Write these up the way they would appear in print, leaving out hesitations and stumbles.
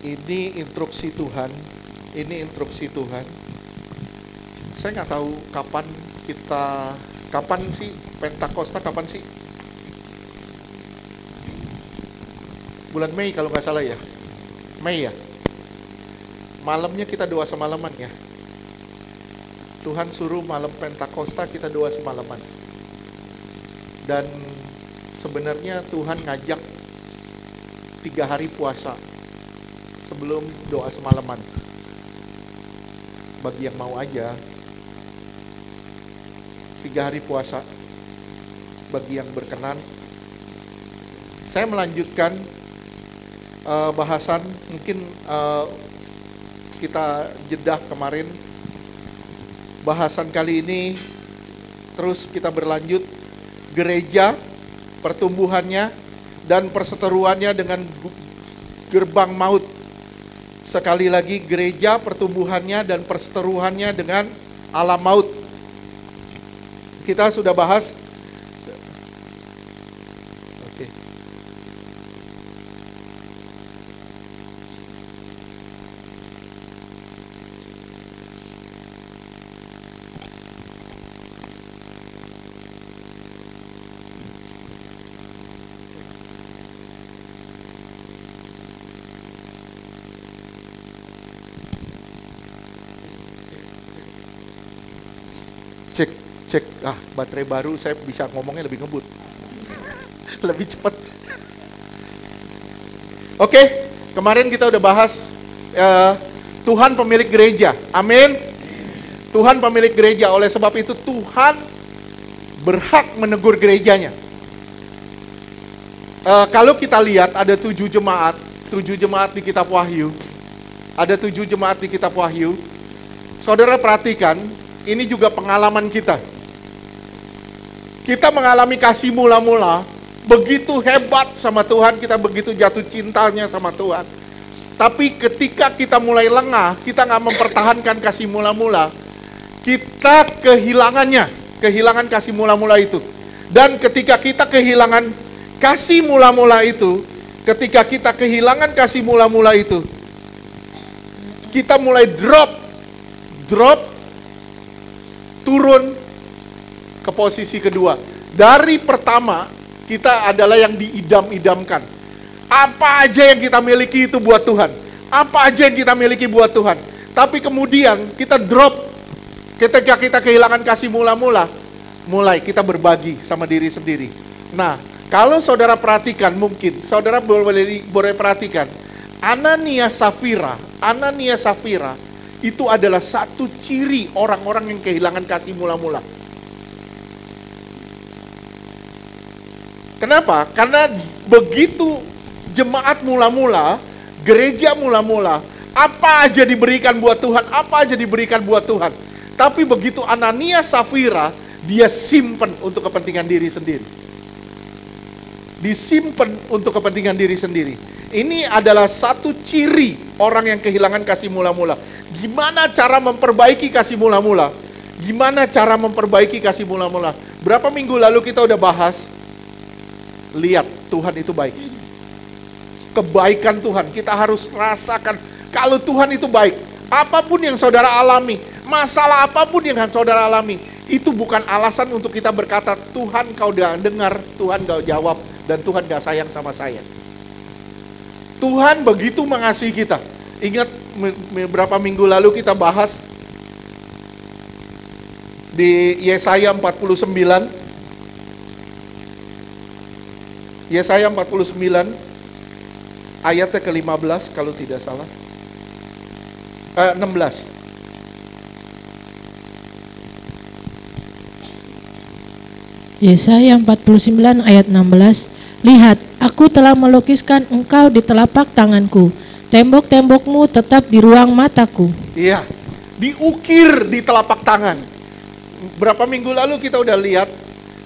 Ini instruksi Tuhan. Ini instruksi Tuhan. Saya nggak tahu kapan sih Pentakosta, kapan sih? Bulan Mei kalau nggak salah ya. Mei ya. Malamnya kita doa semalaman ya. Tuhan suruh malam Pentakosta kita doa semalaman. Dan sebenarnya Tuhan ngajak 3 hari puasa sebelum doa semalaman. Bagi yang mau aja, 3 hari puasa. Bagi yang berkenan. Saya melanjutkan bahasan mungkin kita jedah kemarin. Bahasan kali ini terus kita berlanjut, gereja, pertumbuhannya dan perseteruannya dengan gerbang maut. Sekali lagi, gereja, pertumbuhannya dan perseteruannya dengan alam maut. Kita sudah bahas. Oke. Cek, baterai baru, saya bisa ngomongnya lebih ngebut. Lebih cepat. Oke, kemarin kita udah bahas Tuhan pemilik gereja. Amin. Tuhan pemilik gereja, oleh sebab itu Tuhan berhak menegur gerejanya. Kalau kita lihat ada 7 jemaat di kitab Wahyu. Ada 7 jemaat di kitab Wahyu. Saudara perhatikan, ini juga pengalaman kita. Kita mengalami kasih mula-mula, begitu hebat sama Tuhan, kita begitu jatuh cintanya sama Tuhan. Tapi ketika kita mulai lengah, kita nggak mempertahankan kasih mula-mula, kita kehilangan kasih mula-mula itu. Dan ketika kita kehilangan kasih mula-mula itu, kita mulai drop, turun ke posisi kedua. Dari pertama, kita adalah yang diidam-idamkan. Apa aja yang kita miliki itu buat Tuhan. Apa aja yang kita miliki buat Tuhan. Tapi kemudian kita drop. Ketika kita kehilangan kasih mula-mula, mulai kita berbagi sama diri sendiri. Nah, kalau saudara perhatikan, mungkin saudara boleh perhatikan, Ananias Safira itu adalah satu ciri orang-orang yang kehilangan kasih mula-mula. Kenapa? Karena begitu jemaat mula-mula, gereja mula-mula, apa aja diberikan buat Tuhan, Tapi begitu Ananias Safira, dia simpen untuk kepentingan diri sendiri. Ini adalah satu ciri orang yang kehilangan kasih mula-mula. Gimana cara memperbaiki kasih mula-mula? Berapa minggu lalu kita udah bahas, lihat Tuhan itu baik. Kebaikan Tuhan, kita harus rasakan kalau Tuhan itu baik. Apapun yang saudara alami, masalah apapun yang saudara alami, itu bukan alasan untuk kita berkata, Tuhan kau udah dengar, Tuhan kau jawab, dan Tuhan gak sayang sama saya. Tuhan begitu mengasihi kita. Ingat beberapa minggu lalu kita bahas di Yesaya 49. Yesaya 49 ayatnya ke-15 kalau tidak salah. 16. Yesaya 49 ayat 16. Lihat, aku telah melukiskan engkau di telapak tanganku. Tembok-tembokmu tetap di ruang mataku. Iya, diukir di telapak tangan. Berapa minggu lalu kita udah lihat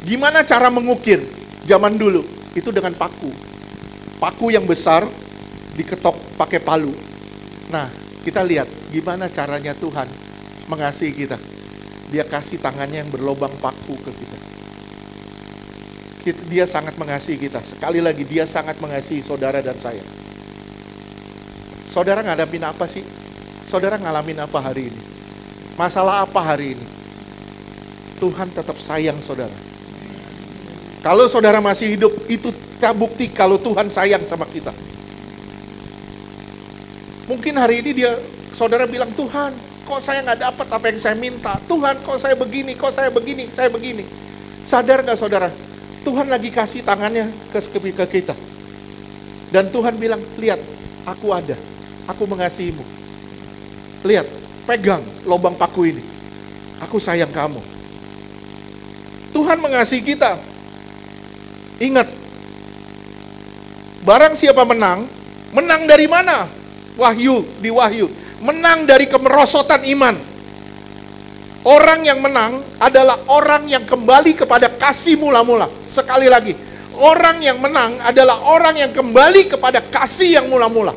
gimana cara mengukir zaman dulu. Itu dengan paku. Paku yang besar diketok pakai palu. Nah, kita lihat gimana caranya Tuhan mengasihi kita. Dia kasih tangannya yang berlobang paku ke kita. Dia sangat mengasihi kita. Sekali lagi, dia sangat mengasihi saudara dan saya. Saudara ngadapin apa sih? Saudara ngalamin apa hari ini? Masalah apa hari ini? Tuhan tetap sayang saudara. Kalau saudara masih hidup, itu bukti kalau Tuhan sayang sama kita. Mungkin hari ini saudara bilang, Tuhan, kok saya nggak dapat apa yang saya minta? Tuhan, kok saya begini, saya begini. Sadar nggak saudara? Tuhan lagi kasih tangannya ke kita. Dan Tuhan bilang, lihat, aku ada. Aku mengasihimu. Lihat, pegang lubang paku ini. Aku sayang kamu. Tuhan mengasihi kita. Ingat, barang siapa menang dari mana? Di Wahyu. Menang dari kemerosotan iman. Orang yang menang adalah orang yang kembali kepada kasih mula-mula. Sekali lagi, orang yang menang adalah orang yang kembali kepada kasih yang mula-mula.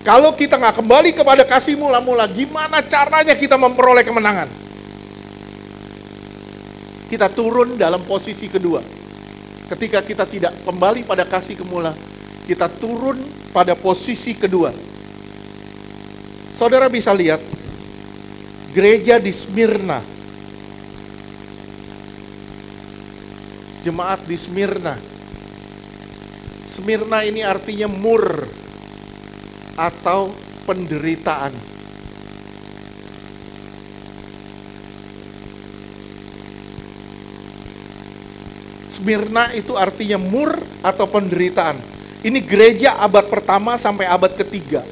Kalau kita nggak kembali kepada kasih mula-mula, gimana caranya kita memperoleh kemenangan? Kita turun dalam posisi kedua. Ketika kita tidak kembali pada kasih kemula, kita turun pada posisi kedua. Saudara bisa lihat, gereja di Smyrna, jemaat di Smyrna. Smyrna ini artinya mur atau penderitaan. Smyrna itu artinya mur atau penderitaan. Ini gereja abad pertama sampai abad ketiga.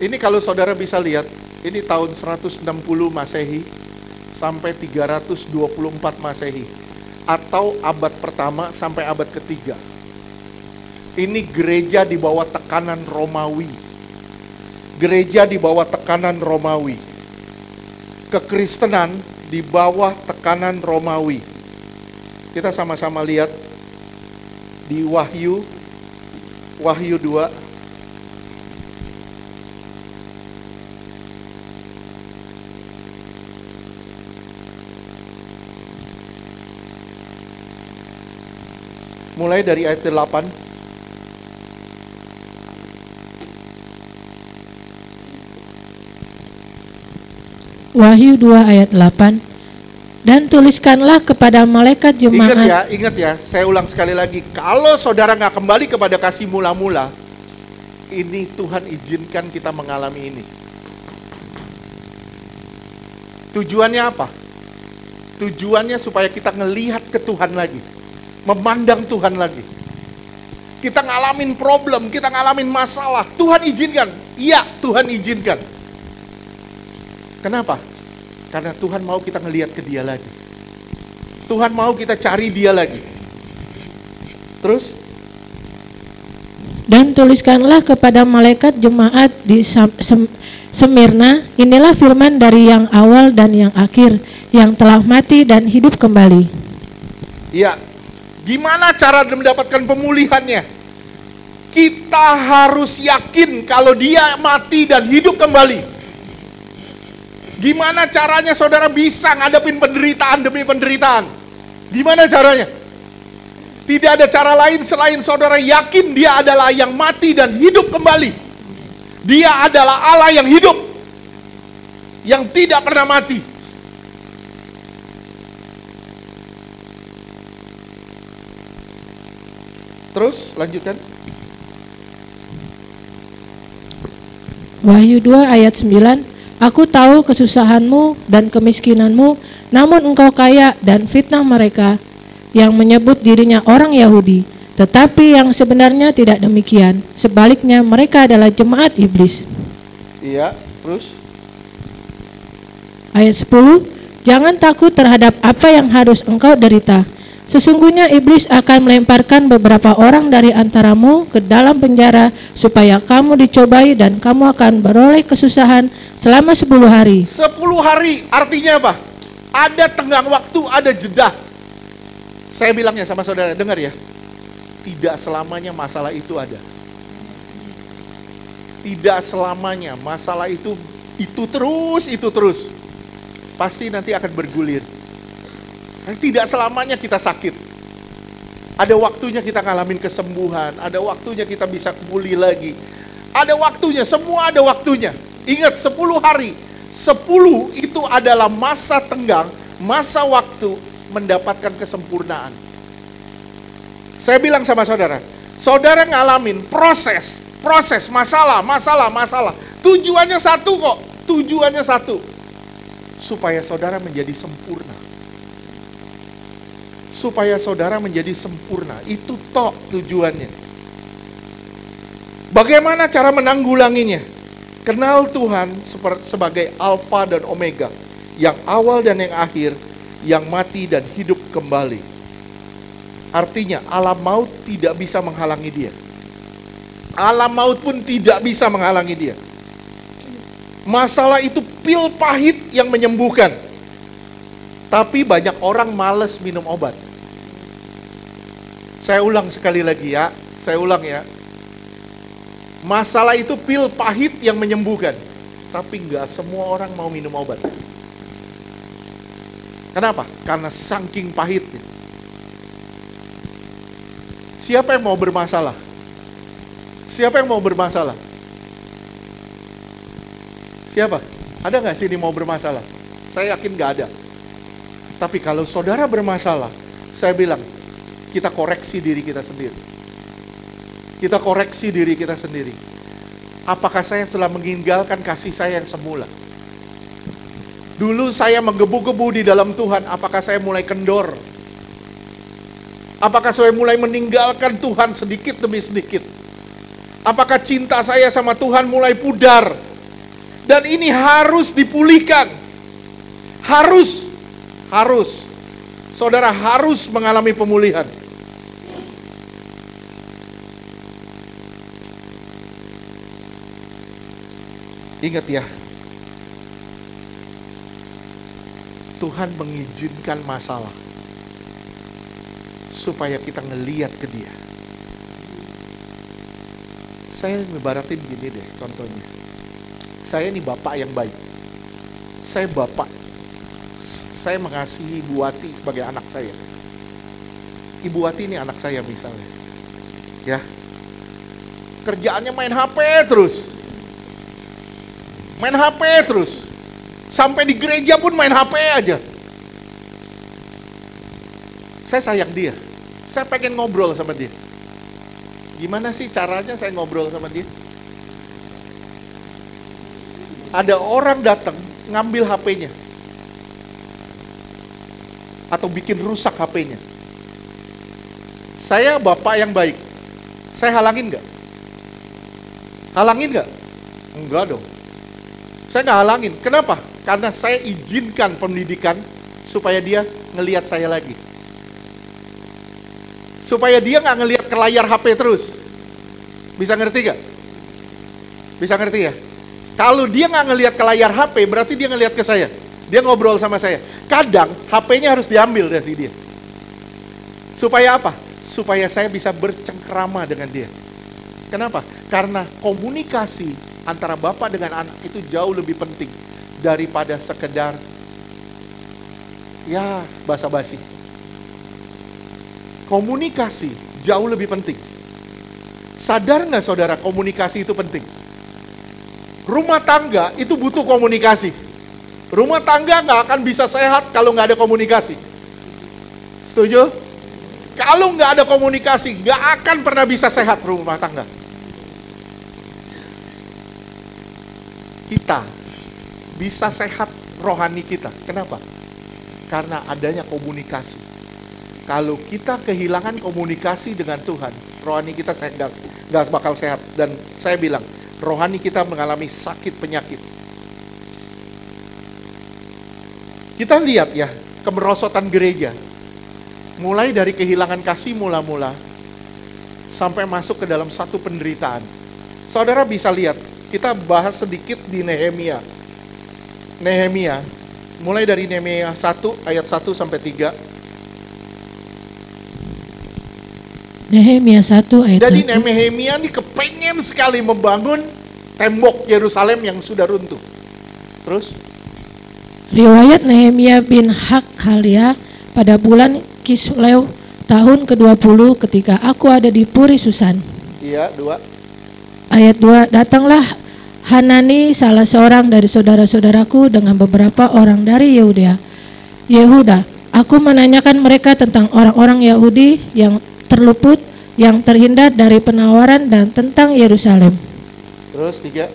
Ini kalau saudara bisa lihat, ini tahun 160 Masehi sampai 324 Masehi. Atau abad pertama sampai abad ketiga. Ini gereja di bawah tekanan Romawi. Gereja di bawah tekanan Romawi. Kekristenan di bawah tekanan Romawi. Kita sama-sama lihat di Wahyu 2. Mulai dari ayat 8. Wahyu 2 ayat 8. Dan tuliskanlah kepada malaikat jemaat. Ingat ya, saya ulang sekali lagi. Kalau saudara nggak kembali kepada kasih mula-mula, ini Tuhan izinkan kita mengalami ini. Tujuannya apa? Tujuannya supaya kita ngelihat ke Tuhan lagi, memandang Tuhan lagi. Kita ngalamin problem, kita ngalamin masalah, Tuhan izinkan. Iya, Tuhan izinkan. Kenapa? Karena Tuhan mau kita ngelihat ke Dia lagi. Tuhan mau kita cari Dia lagi. Terus? Dan tuliskanlah kepada malaikat jemaat di Smyrna, inilah firman dari yang awal dan yang akhir, yang telah mati dan hidup kembali. Ya, gimana cara mendapatkan pemulihannya? Kita harus yakin kalau Dia mati dan hidup kembali. Gimana caranya saudara bisa ngadepin penderitaan demi penderitaan? Gimana caranya? Tidak ada cara lain selain saudara yakin Dia adalah yang mati dan hidup kembali. Dia adalah Allah yang hidup, yang tidak pernah mati. Terus lanjutkan. Wahyu 2 ayat 9. Aku tahu kesusahanmu dan kemiskinanmu, namun engkau kaya, dan fitnah mereka yang menyebut dirinya orang Yahudi, tetapi yang sebenarnya tidak demikian. Sebaliknya mereka adalah jemaat iblis. Iya, terus? Ayat 10. Jangan takut terhadap apa yang harus engkau derita. Sesungguhnya iblis akan melemparkan beberapa orang dari antaramu ke dalam penjara, supaya kamu dicobai dan kamu akan beroleh kesusahan selama 10 hari. 10 hari artinya apa? Ada tenggang waktu, ada jeda. Saya bilangnya sama saudara, dengar ya. Tidak selamanya masalah itu ada. Tidak selamanya masalah itu terus. Pasti nanti akan bergulir. Tidak selamanya kita sakit. Ada waktunya kita ngalamin kesembuhan, ada waktunya kita bisa pulih lagi. Ada waktunya, semua ada waktunya. Ingat 10 hari, 10 itu adalah masa tenggang, masa waktu mendapatkan kesempurnaan. Saya bilang sama saudara, saudara ngalamin proses, masalah. Tujuannya satu kok, tujuannya satu. Supaya saudara menjadi sempurna. Supaya saudara menjadi sempurna, itu tok tujuannya. Bagaimana cara menanggulanginya? Kenal Tuhan sebagai Alfa dan Omega, yang awal dan yang akhir, yang mati dan hidup kembali. Artinya alam maut tidak bisa menghalangi dia. Alam maut pun tidak bisa menghalangi dia. Masalah itu pil pahit yang menyembuhkan. Tapi banyak orang malas minum obat. Saya ulang sekali lagi ya, saya ulang ya. Masalah itu pil pahit yang menyembuhkan. Tapi nggak semua orang mau minum obat. Kenapa? Karena saking pahitnya. Siapa yang mau bermasalah? Siapa yang mau bermasalah? Siapa? Ada nggak sini mau bermasalah? Saya yakin nggak ada. Tapi kalau saudara bermasalah, saya bilang, kita koreksi diri kita sendiri. Kita koreksi diri kita sendiri. Apakah saya telah meninggalkan kasih saya yang semula? Dulu saya menggebu-gebu di dalam Tuhan, apakah saya mulai kendor? Apakah saya mulai meninggalkan Tuhan sedikit demi sedikit? Apakah cinta saya sama Tuhan mulai pudar? Dan ini harus dipulihkan. Harus. Saudara harus mengalami pemulihan. Ingat ya, Tuhan mengizinkan masalah supaya kita ngeliat ke Dia. Saya ngebaratin gini deh contohnya. Saya ini bapak yang baik. Saya bapak. Saya mengasihi Ibu Wati sebagai anak saya. Ibu Wati ini anak saya misalnya. Ya. Kerjaannya main HP terus. Main HP terus. Sampai di gereja pun main HP aja. Saya sayang dia. Saya pengen ngobrol sama dia. Gimana sih caranya saya ngobrol sama dia? Ada orang datang ngambil HP-nya. Atau bikin rusak HP-nya. Saya bapak yang baik. Saya halangin nggak? Halangin nggak? Enggak dong. Saya nggak halangin. Kenapa? Karena saya izinkan pendidikan supaya dia ngelihat saya lagi. Supaya dia nggak ngelihat ke layar HP terus. Bisa ngerti nggak? Bisa ngerti ya? Kalau dia nggak ngelihat ke layar HP, berarti dia ngelihat ke saya. Dia ngobrol sama saya. Kadang HP-nya harus diambil dari dia. Supaya apa? Supaya saya bisa bercengkrama dengan dia. Kenapa? Karena komunikasi antara bapak dengan anak itu jauh lebih penting daripada sekedar ya basa-basi. Komunikasi jauh lebih penting. Sadar nggak saudara, komunikasi itu penting? Rumah tangga itu butuh komunikasi. Rumah tangga nggak akan bisa sehat kalau nggak ada komunikasi. Setuju? Kalau nggak ada komunikasi, nggak akan pernah bisa sehat rumah tangga. Kita bisa sehat rohani kita. Kenapa? Karena adanya komunikasi. Kalau kita kehilangan komunikasi dengan Tuhan, rohani kita nggak bakal sehat. Dan saya bilang, rohani kita mengalami sakit penyakit. Kita lihat ya, kemerosotan gereja. Mulai dari kehilangan kasih mula-mula, sampai masuk ke dalam satu penderitaan. Saudara bisa lihat, kita bahas sedikit di Nehemia. Nehemia, mulai dari Nehemia 1 ayat 1 sampai 3. Nehemia 1 ayat 1. Jadi Nehemia ini kepengen sekali membangun tembok Yerusalem yang sudah runtuh. Terus? Riwayat Nehemia bin Hakhalia pada bulan Kislew tahun ke-20 ketika aku ada di Puri Susan. Iya, 2. ayat 2, datanglah Hanani, salah seorang dari saudara-saudaraku, dengan beberapa orang dari Yehuda. Aku menanyakan mereka tentang orang-orang Yahudi yang terluput, yang terhindar dari penawaran, dan tentang Yerusalem. Terus 3.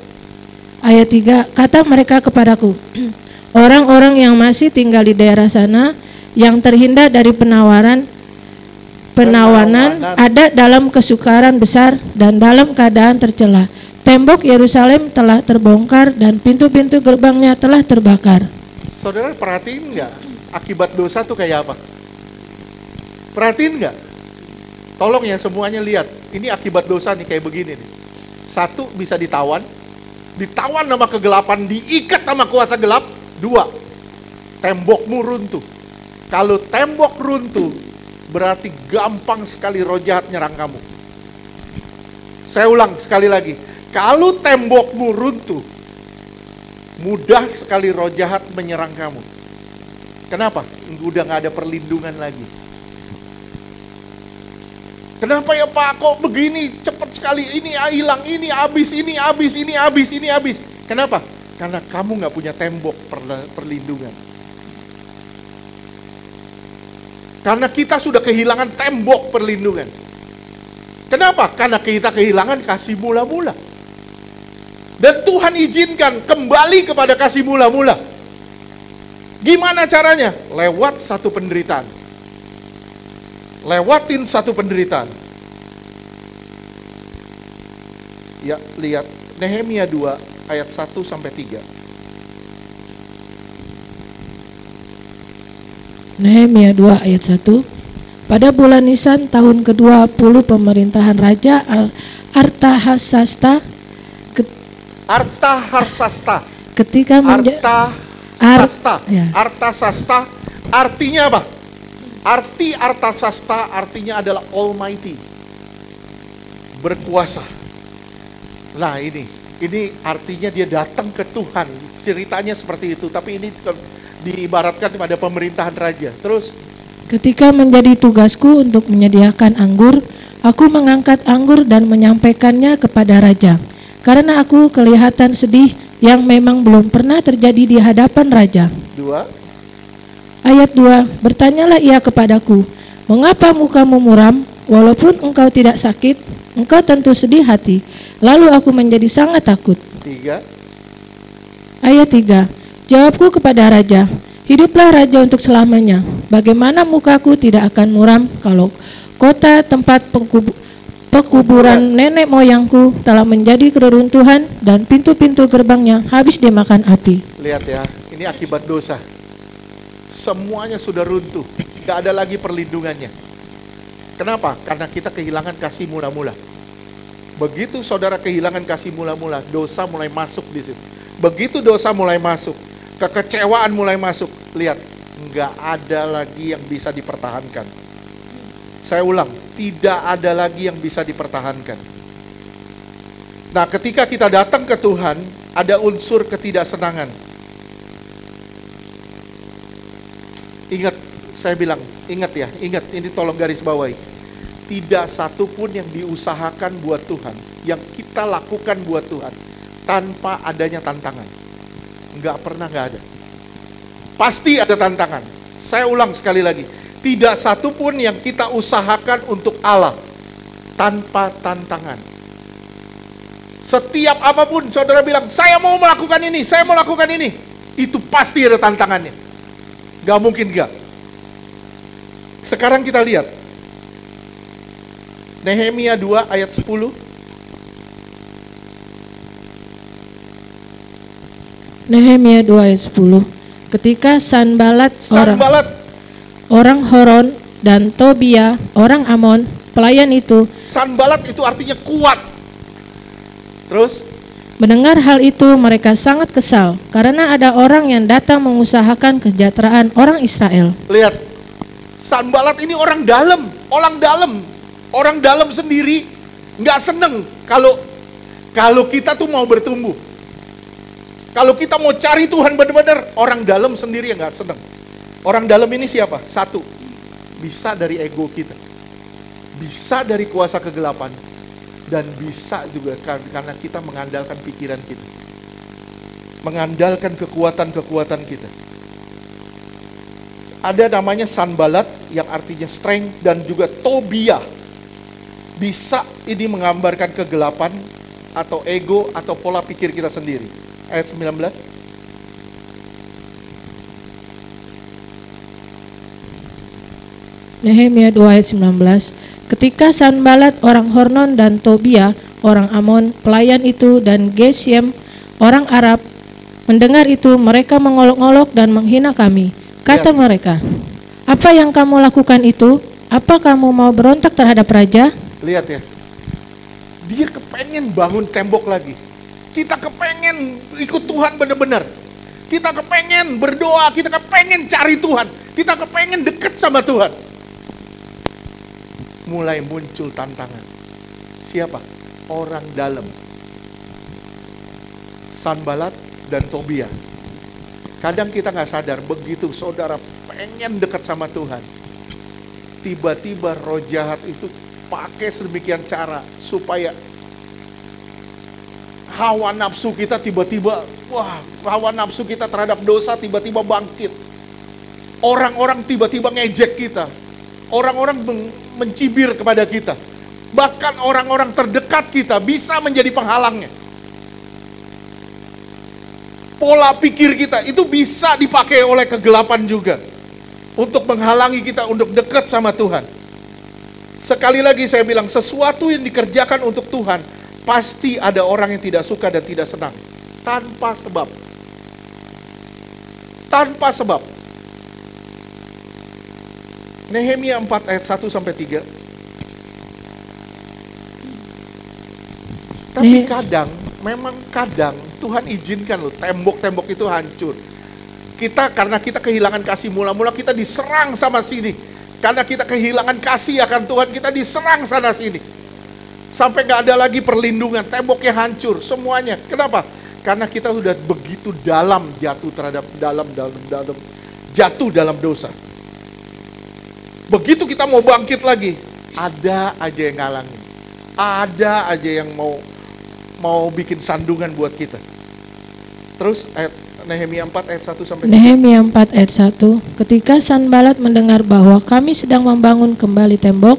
Ayat 3, kata mereka kepadaku, orang-orang yang masih tinggal di daerah sana, yang terhindar dari penawanan ada dalam kesukaran besar dan dalam keadaan tercela. Tembok Yerusalem telah terbongkar dan pintu-pintu gerbangnya telah terbakar. Saudara perhatiin nggak akibat dosa tuh kayak apa? Perhatiin nggak? Tolong ya semuanya lihat. Ini akibat dosa nih kayak begini nih. 1, bisa ditawan sama kegelapan, diikat sama kuasa gelap. 2, tembokmu runtuh. Kalau tembok runtuh, berarti gampang sekali roh jahat nyerang kamu. Saya ulang sekali lagi. Kalau tembokmu runtuh, mudah sekali roh jahat menyerang kamu. Kenapa? Udah gak ada perlindungan lagi. Kenapa ya Pak, kok begini cepat sekali, ini hilang, ini habis, ini habis, ini habis, ini habis. Kenapa? Karena kamu gak punya tembok perlindungan. Karena kita sudah kehilangan tembok perlindungan. Kenapa? Karena kita kehilangan kasih mula-mula. Dan Tuhan izinkan kembali kepada kasih mula-mula. Gimana caranya? Lewat satu penderitaan. Lewatin satu penderitaan. Ya, lihat Nehemia 2 ayat 1-3. Nehemia 2 ayat 1. Pada bulan Nisan tahun ke-20 pemerintahan Raja Artahsasta, ketika Artasasta artinya apa? Arti Artasasta artinya adalah Almighty, berkuasa. Nah ini artinya dia datang ke Tuhan. Ceritanya seperti itu, tapi ini diibaratkan pada pemerintahan raja. Terus, ketika menjadi tugasku untuk menyediakan anggur, aku mengangkat anggur dan menyampaikannya kepada raja, karena aku kelihatan sedih yang memang belum pernah terjadi di hadapan raja. 2. Ayat 2, bertanyalah ia kepadaku, mengapa mukamu muram? Walaupun engkau tidak sakit, engkau tentu sedih hati. Lalu aku menjadi sangat takut. 3. Ayat 3, jawabku kepada raja, hiduplah raja untuk selamanya. Bagaimana mukaku tidak akan muram kalau kota tempat pekuburan nenek moyangku telah menjadi keruntuhan dan pintu-pintu gerbangnya habis dimakan api. Lihat ya, ini akibat dosa. Semuanya sudah runtuh, gak ada lagi perlindungannya. Kenapa? Karena kita kehilangan kasih mula-mula. Begitu saudara kehilangan kasih mula-mula, dosa mulai masuk di situ. Begitu dosa mulai masuk, kekecewaan mulai masuk. Lihat, nggak ada lagi yang bisa dipertahankan. Saya ulang, tidak ada lagi yang bisa dipertahankan. Nah, ketika kita datang ke Tuhan, ada unsur ketidaksenangan. Ingat, saya bilang, ingat ya, ingat, ini tolong garis bawahi. Tidak satu pun yang diusahakan buat Tuhan, yang kita lakukan buat Tuhan, tanpa adanya tantangan. Nggak pernah nggak ada. Pasti ada tantangan. Saya ulang sekali lagi. Tidak satu pun yang kita usahakan untuk Allah tanpa tantangan. Setiap apapun saudara bilang, saya mau melakukan ini, saya mau lakukan ini, itu pasti ada tantangannya. Gak mungkin gak. Sekarang kita lihat Nehemia 2 ayat 10. Nehemia 2 ayat 10. Ketika Sanbalat orang Horon dan Tobia orang Amon, pelayan itu. Sanbalat itu artinya kuat. Terus mendengar hal itu mereka sangat kesal karena ada orang yang datang mengusahakan kesejahteraan orang Israel. Lihat, Sanbalat ini orang dalam, orang dalam sendiri nggak seneng kalau kita tuh mau bertumbuh. Kalau kita mau cari Tuhan benar-benar, orang dalam sendiri yang nggak seneng. Orang dalam ini siapa? Satu, bisa dari ego kita, bisa dari kuasa kegelapan, Dan bisa juga karena kita mengandalkan pikiran kita, mengandalkan kekuatan-kekuatan kita. Ada namanya Sanballat yang artinya strength, dan juga Tobia. Bisa ini menggambarkan kegelapan atau ego atau pola pikir kita sendiri. Ayat 19. Nehemia 2 ayat 19. Ketika Sanballat orang Hornon dan Tobia orang Amon pelayan itu dan Geshem orang Arab mendengar itu, mereka mengolok-olok dan menghina kami. Kata mereka, apa yang kamu lakukan itu? Apa kamu mau berontak terhadap raja? Lihat ya, dia kepengen bangun tembok lagi. Kita kepengen ikut Tuhan benar-benar. Kita kepengen berdoa, kita kepengen cari Tuhan, kita kepengen deket sama Tuhan. Mulai muncul tantangan. Siapa? Orang dalam. Sanballat dan Tobia. Kadang kita nggak sadar, begitu saudara pengen dekat sama Tuhan, tiba-tiba roh jahat itu pakai sedemikian cara supaya hawa nafsu kita tiba-tiba, hawa nafsu kita terhadap dosa tiba-tiba bangkit. Orang-orang tiba-tiba ngejek kita, orang-orang mencibir kepada kita, bahkan orang-orang terdekat kita bisa menjadi penghalangnya. Pola pikir kita itu bisa dipakai oleh kegelapan juga untuk menghalangi kita untuk dekat sama Tuhan. Sekali lagi saya bilang, sesuatu yang dikerjakan untuk Tuhan pasti ada orang yang tidak suka dan tidak senang, tanpa sebab. Tanpa sebab. Nehemia 4 ayat 1 sampai 3. Tapi memang kadang Tuhan izinkan loh tembok-tembok itu hancur. Karena kita kehilangan kasih, mula-mula kita diserang sama sini. Karena kita kehilangan kasih akan Tuhan, kita diserang sana sini. Sampai gak ada lagi perlindungan, temboknya hancur semuanya. Kenapa? Karena kita sudah begitu dalam jatuh jatuh dalam dosa. Begitu kita mau bangkit lagi, ada aja yang ngalangin. Ada aja yang mau bikin sandungan buat kita. Terus ayat Nehemia 4 ayat 1 sampai 3. Nehemia 4 ayat 1. Ketika Sanballat mendengar bahwa kami sedang membangun kembali tembok,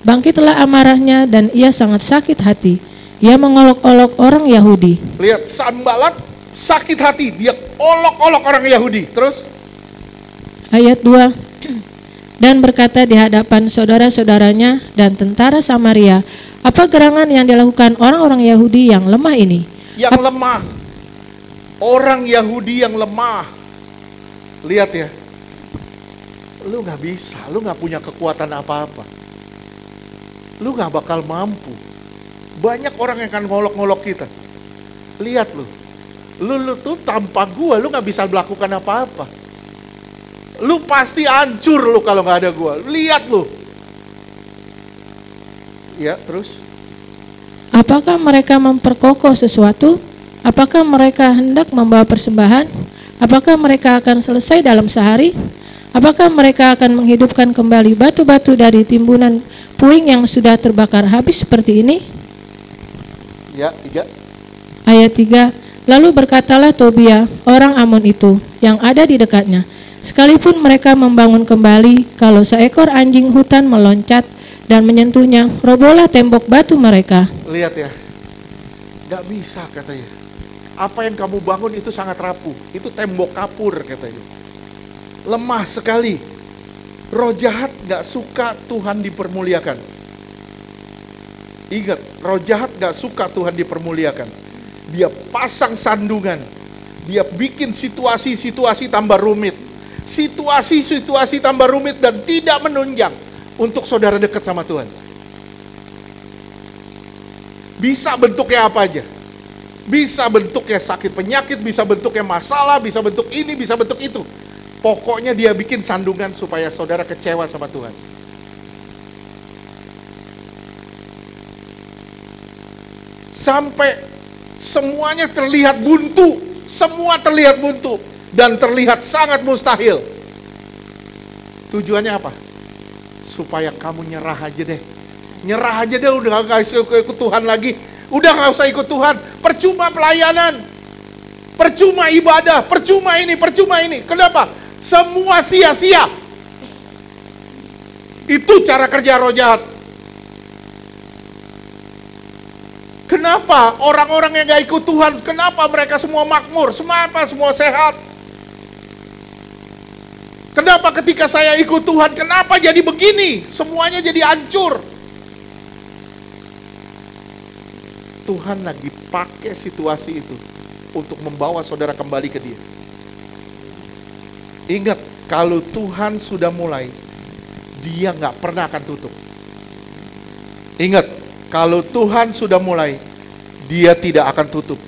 bangkitlah amarahnya dan ia sangat sakit hati. Ia mengolok-olok orang Yahudi. Lihat, Sanballat sakit hati, dia olok-olok orang Yahudi. Terus ayat 2. Dan berkata di hadapan saudara-saudaranya dan tentara Samaria, apa gerangan yang dilakukan orang-orang Yahudi yang lemah ini? Yang lemah. Orang Yahudi yang lemah. Lihat ya, lu gak bisa, lu gak punya kekuatan apa-apa, lu gak bakal mampu. Banyak orang yang akan ngolok-ngolok kita. Lihat lu tuh tanpa gua, lu gak bisa melakukan apa-apa. Lu pasti hancur lu kalau gak ada gua. Lihat lu. Ya, terus. Apakah mereka memperkokoh sesuatu? Apakah mereka hendak membawa persembahan? Apakah mereka akan selesai dalam sehari? Apakah mereka akan menghidupkan kembali batu-batu dari timbunan puing yang sudah terbakar habis seperti ini? Ya, 3. Ayat 3. Lalu berkatalah Tobia, orang Amon itu, yang ada di dekatnya, sekalipun mereka membangun kembali, kalau seekor anjing hutan meloncat dan menyentuhnya, robohlah tembok batu mereka. Lihat ya, gak bisa katanya. Apa yang kamu bangun itu sangat rapuh. Itu tembok kapur katanya. Lemah sekali. Roh jahat gak suka Tuhan dipermuliakan. Ingat, roh jahat gak suka Tuhan dipermuliakan. Dia pasang sandungan. Dia bikin situasi-situasi tambah rumit. Situasi-situasi tambah rumit dan tidak menunjang untuk saudara dekat sama Tuhan. Bisa bentuknya apa aja. Bisa bentuknya sakit penyakit, bisa bentuknya masalah, bisa bentuk ini, bisa bentuk itu. Pokoknya dia bikin sandungan supaya saudara kecewa sama Tuhan. Sampai semuanya terlihat buntu, semua terlihat buntu dan terlihat sangat mustahil. Tujuannya apa? Supaya kamu nyerah aja deh. Nyerah aja deh, udah gak ikut Tuhan lagi. Udah gak usah ikut Tuhan. Percuma pelayanan, percuma ibadah, percuma ini. Kenapa? Semua sia-sia. Itu cara kerja roh jahat. Kenapa orang-orang yang gak ikut Tuhan, kenapa mereka semua makmur, semua sehat? Kenapa ketika saya ikut Tuhan, kenapa jadi begini? Semuanya jadi hancur. Tuhan lagi pakai situasi itu untuk membawa saudara kembali ke Dia. Ingat, kalau Tuhan sudah mulai, Dia nggak pernah akan tutup. Ingat, kalau Tuhan sudah mulai, Dia tidak akan tutup.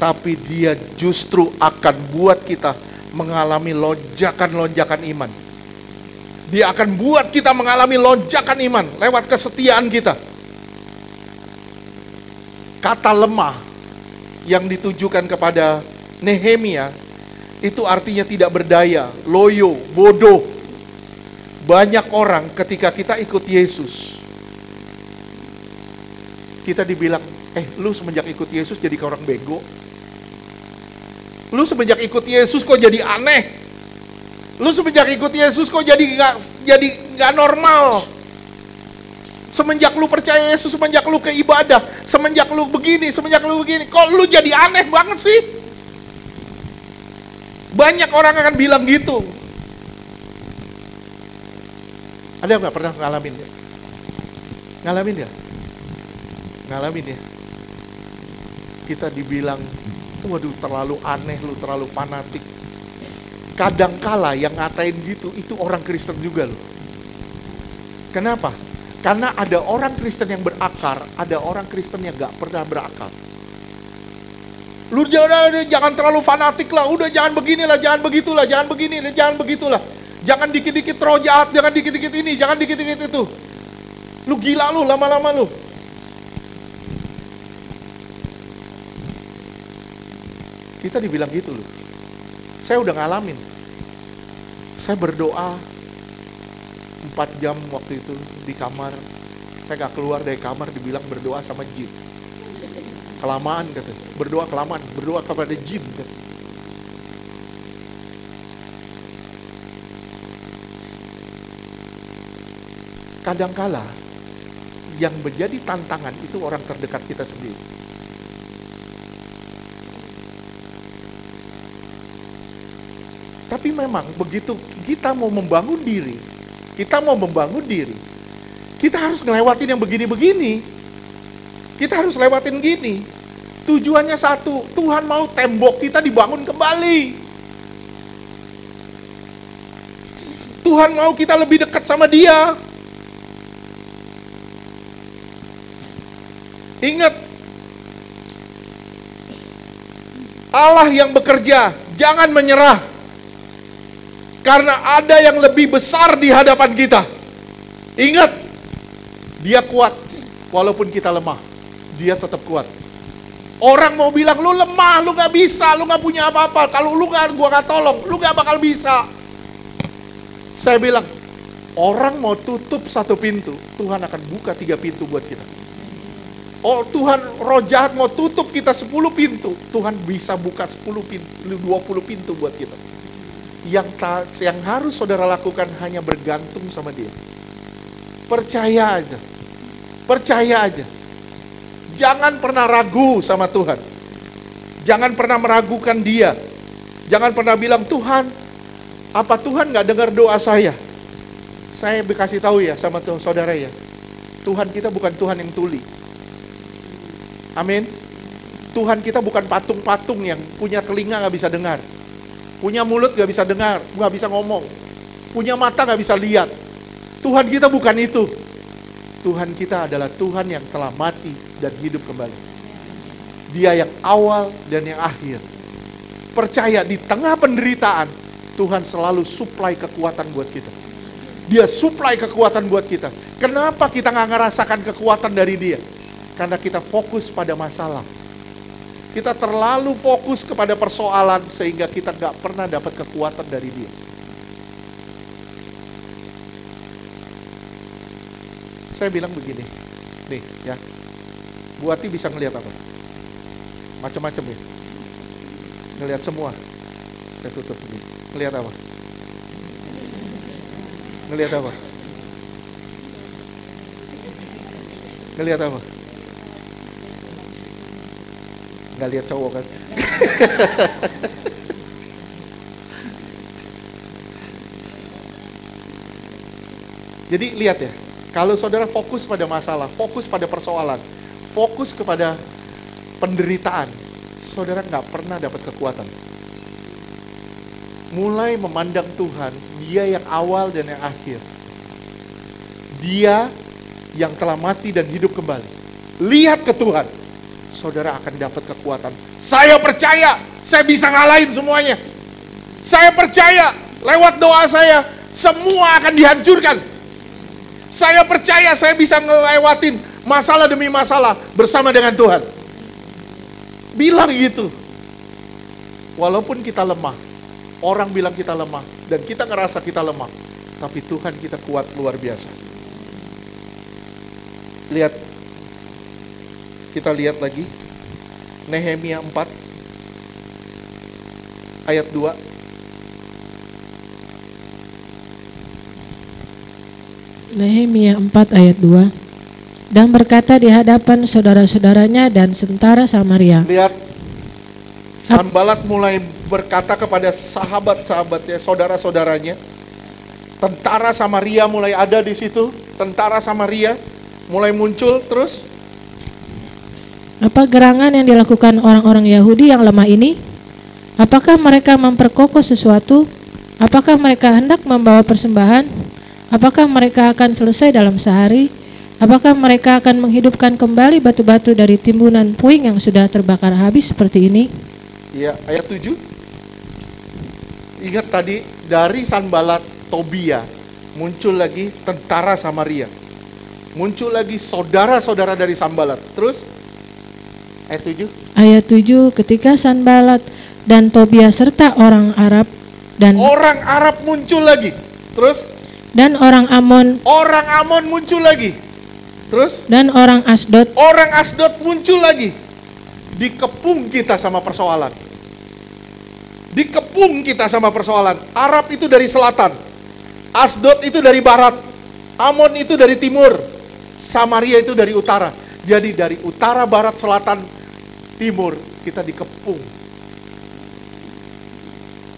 Tapi Dia justru akan buat kita mengalami lonjakan-lonjakan iman. Dia akan buat kita mengalami lonjakan iman lewat kesetiaan kita. Kata lemah yang ditujukan kepada Nehemia itu artinya tidak berdaya, loyo, bodoh. Banyak orang ketika kita ikut Yesus, kita dibilang, lu semenjak ikut Yesus jadi orang bego. Lu semenjak ikut Yesus kok jadi aneh. Lu semenjak ikut Yesus kok jadi nggak normal. Semenjak lu percaya Yesus, semenjak lu ke ibadah, semenjak lu begini, kok lu jadi aneh banget sih? Banyak orang akan bilang gitu. Ada nggak pernah ngalamin ya? Ngalamin ya? Kita dibilang, waduh terlalu aneh lu, terlalu fanatik. Kadangkala yang ngatain gitu, itu orang Kristen juga loh. Kenapa? Karena ada orang Kristen yang berakar, ada orang Kristen yang gak pernah berakar. Lu jangan terlalu fanatik lah, udah jangan beginilah, jangan begitulah, jangan begini, jangan begitulah. Jangan dikit-dikit roh jahat, jangan dikit-dikit ini, jangan dikit-dikit itu. Lu gila lu, lama-lama lu. Kita dibilang gitu loh. Saya udah ngalamin. Saya berdoa 4 jam waktu itu di kamar. Saya gak keluar dari kamar, dibilang berdoa sama jin. Kelamaan kata, berdoa kelamaan, berdoa kepada jin kata. Kadangkala yang menjadi tantangan itu orang terdekat kita sendiri. Tapi memang begitu kita mau membangun diri, kita harus ngelewatin yang begini-begini. Kita harus lewatin gini. Tujuannya satu, Tuhan mau tembok kita dibangun kembali. Tuhan mau kita lebih dekat sama Dia. Ingat, Allah yang bekerja, jangan menyerah. Karena ada yang lebih besar di hadapan kita. Ingat, Dia kuat. Walaupun kita lemah, Dia tetap kuat. Orang mau bilang, lu lemah, lu gak bisa, lu gak punya apa-apa. Kalau gua gak tolong, lu gak bakal bisa. Saya bilang, orang mau tutup 1 pintu, Tuhan akan buka 3 pintu buat kita. Oh Tuhan, roh jahat mau tutup kita 10 pintu, Tuhan bisa buka 10 pintu, 20 pintu buat kita. Yang harus saudara lakukan hanya bergantung sama Dia. Percaya aja. Percaya aja. Jangan pernah ragu sama Tuhan. Jangan pernah meragukan Dia. Jangan pernah bilang, Tuhan, apa Tuhan gak dengar doa saya? Saya kasih tahu ya sama saudara ya, Tuhan kita bukan Tuhan yang tuli. Amin. Tuhan kita bukan patung-patung yang punya telinga gak bisa dengar, punya mulut gak bisa dengar, gak bisa ngomong, punya mata gak bisa lihat. Tuhan kita bukan itu. Tuhan kita adalah Tuhan yang telah mati dan hidup kembali. Dia yang awal dan yang akhir. Percaya di tengah penderitaan, Tuhan selalu supply kekuatan buat kita. Dia supply kekuatan buat kita. Kenapa kita gak ngerasakan kekuatan dari Dia? Karena kita fokus pada masalah. Kita terlalu fokus kepada persoalan sehingga kita gak pernah dapat kekuatan dari Dia. Saya bilang begini, Nih ya, Bu Ati bisa ngelihat apa? Macam-macam ya. Ngelihat semua. Saya tutup begini. Ngelihat apa? Ngelihat apa? Ngelihat apa? Nggak lihat cowok kan? Jadi lihat ya, kalau saudara fokus pada masalah, fokus pada persoalan, fokus kepada penderitaan, saudara nggak pernah dapat kekuatan. Mulai memandang Tuhan, Dia yang awal dan yang akhir. Dia yang telah mati dan hidup kembali. Lihat ke Tuhan, saudara akan dapat kekuatan. Saya percaya, saya bisa ngalahin semuanya. Saya percaya, lewat doa saya, semua akan dihancurkan. Saya percaya saya bisa ngelewatin masalah demi masalah bersama dengan Tuhan. Bilang gitu. Walaupun kita lemah, orang bilang kita lemah, dan kita ngerasa kita lemah, tapi Tuhan kita kuat luar biasa. Lihat, kita lihat lagi Nehemia 4 ayat 2. Nehemia 4 ayat 2. Dan berkata di hadapan saudara-saudaranya dan tentara Samaria. Lihat, Sanbalat mulai berkata kepada sahabat-sahabatnya, saudara-saudaranya. Tentara Samaria mulai ada di situ. Tentara Samaria mulai muncul terus. Apa gerangan yang dilakukan orang-orang Yahudi yang lemah ini? Apakah mereka memperkokoh sesuatu? Apakah mereka hendak membawa persembahan? Apakah mereka akan selesai dalam sehari? Apakah mereka akan menghidupkan kembali batu-batu dari timbunan puing yang sudah terbakar habis seperti ini? Ya, ayat 7. Ingat tadi, dari Sanbalat, Tobia, muncul lagi tentara Samaria. Muncul lagi saudara-saudara dari Sanbalat. Terus, ayat 7. Ayat 7, ketika Sanbalat dan Tobia serta orang Arab dan muncul lagi. Terus, dan orang Amon muncul lagi. Terus, dan orang Asdod muncul lagi. Dikepung kita sama persoalan. Arab itu dari selatan, Asdod itu dari barat, Amon itu dari timur, Samaria itu dari utara. Jadi dari utara, barat, selatan, timur kita dikepung.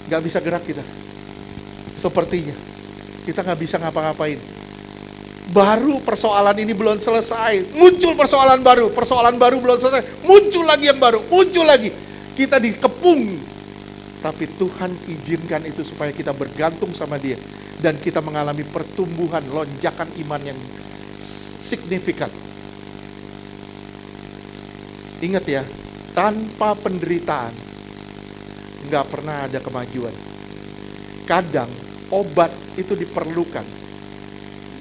Gak bisa gerak kita. Sepertinya kita gak bisa ngapa-ngapain. Baru persoalan ini belum selesai, muncul persoalan baru belum selesai, muncul lagi yang baru, muncul lagi. Kita dikepung. Tapi Tuhan izinkan itu supaya kita bergantung sama Dia. Dan kita mengalami pertumbuhan, lonjakan iman yang signifikan. Ingat ya, tanpa penderitaan nggak pernah ada kemajuan. Kadang obat itu diperlukan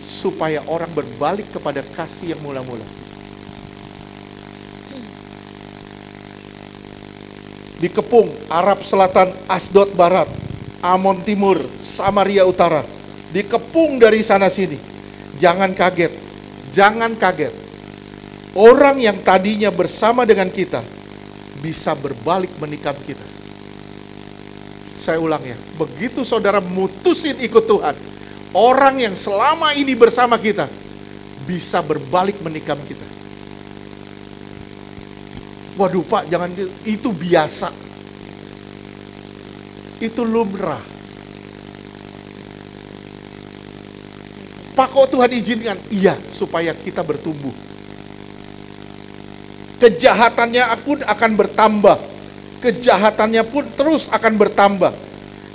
supaya orang berbalik kepada kasih yang mula-mula. Dikepung Arab Selatan, Asdod Barat, Amon Timur, Samaria Utara. Dikepung dari sana sini. Jangan kaget. Orang yang tadinya bersama dengan kita bisa berbalik menikam kita. Saya ulang ya, begitu saudara mutusin ikut Tuhan, orang yang selama ini bersama kita bisa berbalik menikam kita. Waduh Pak, jangan, itu biasa. Itu lumrah. Pak, kok Tuhan izinkan? Iya, supaya kita bertumbuh. Kejahatannya pun akan bertambah. Kejahatannya pun terus akan bertambah.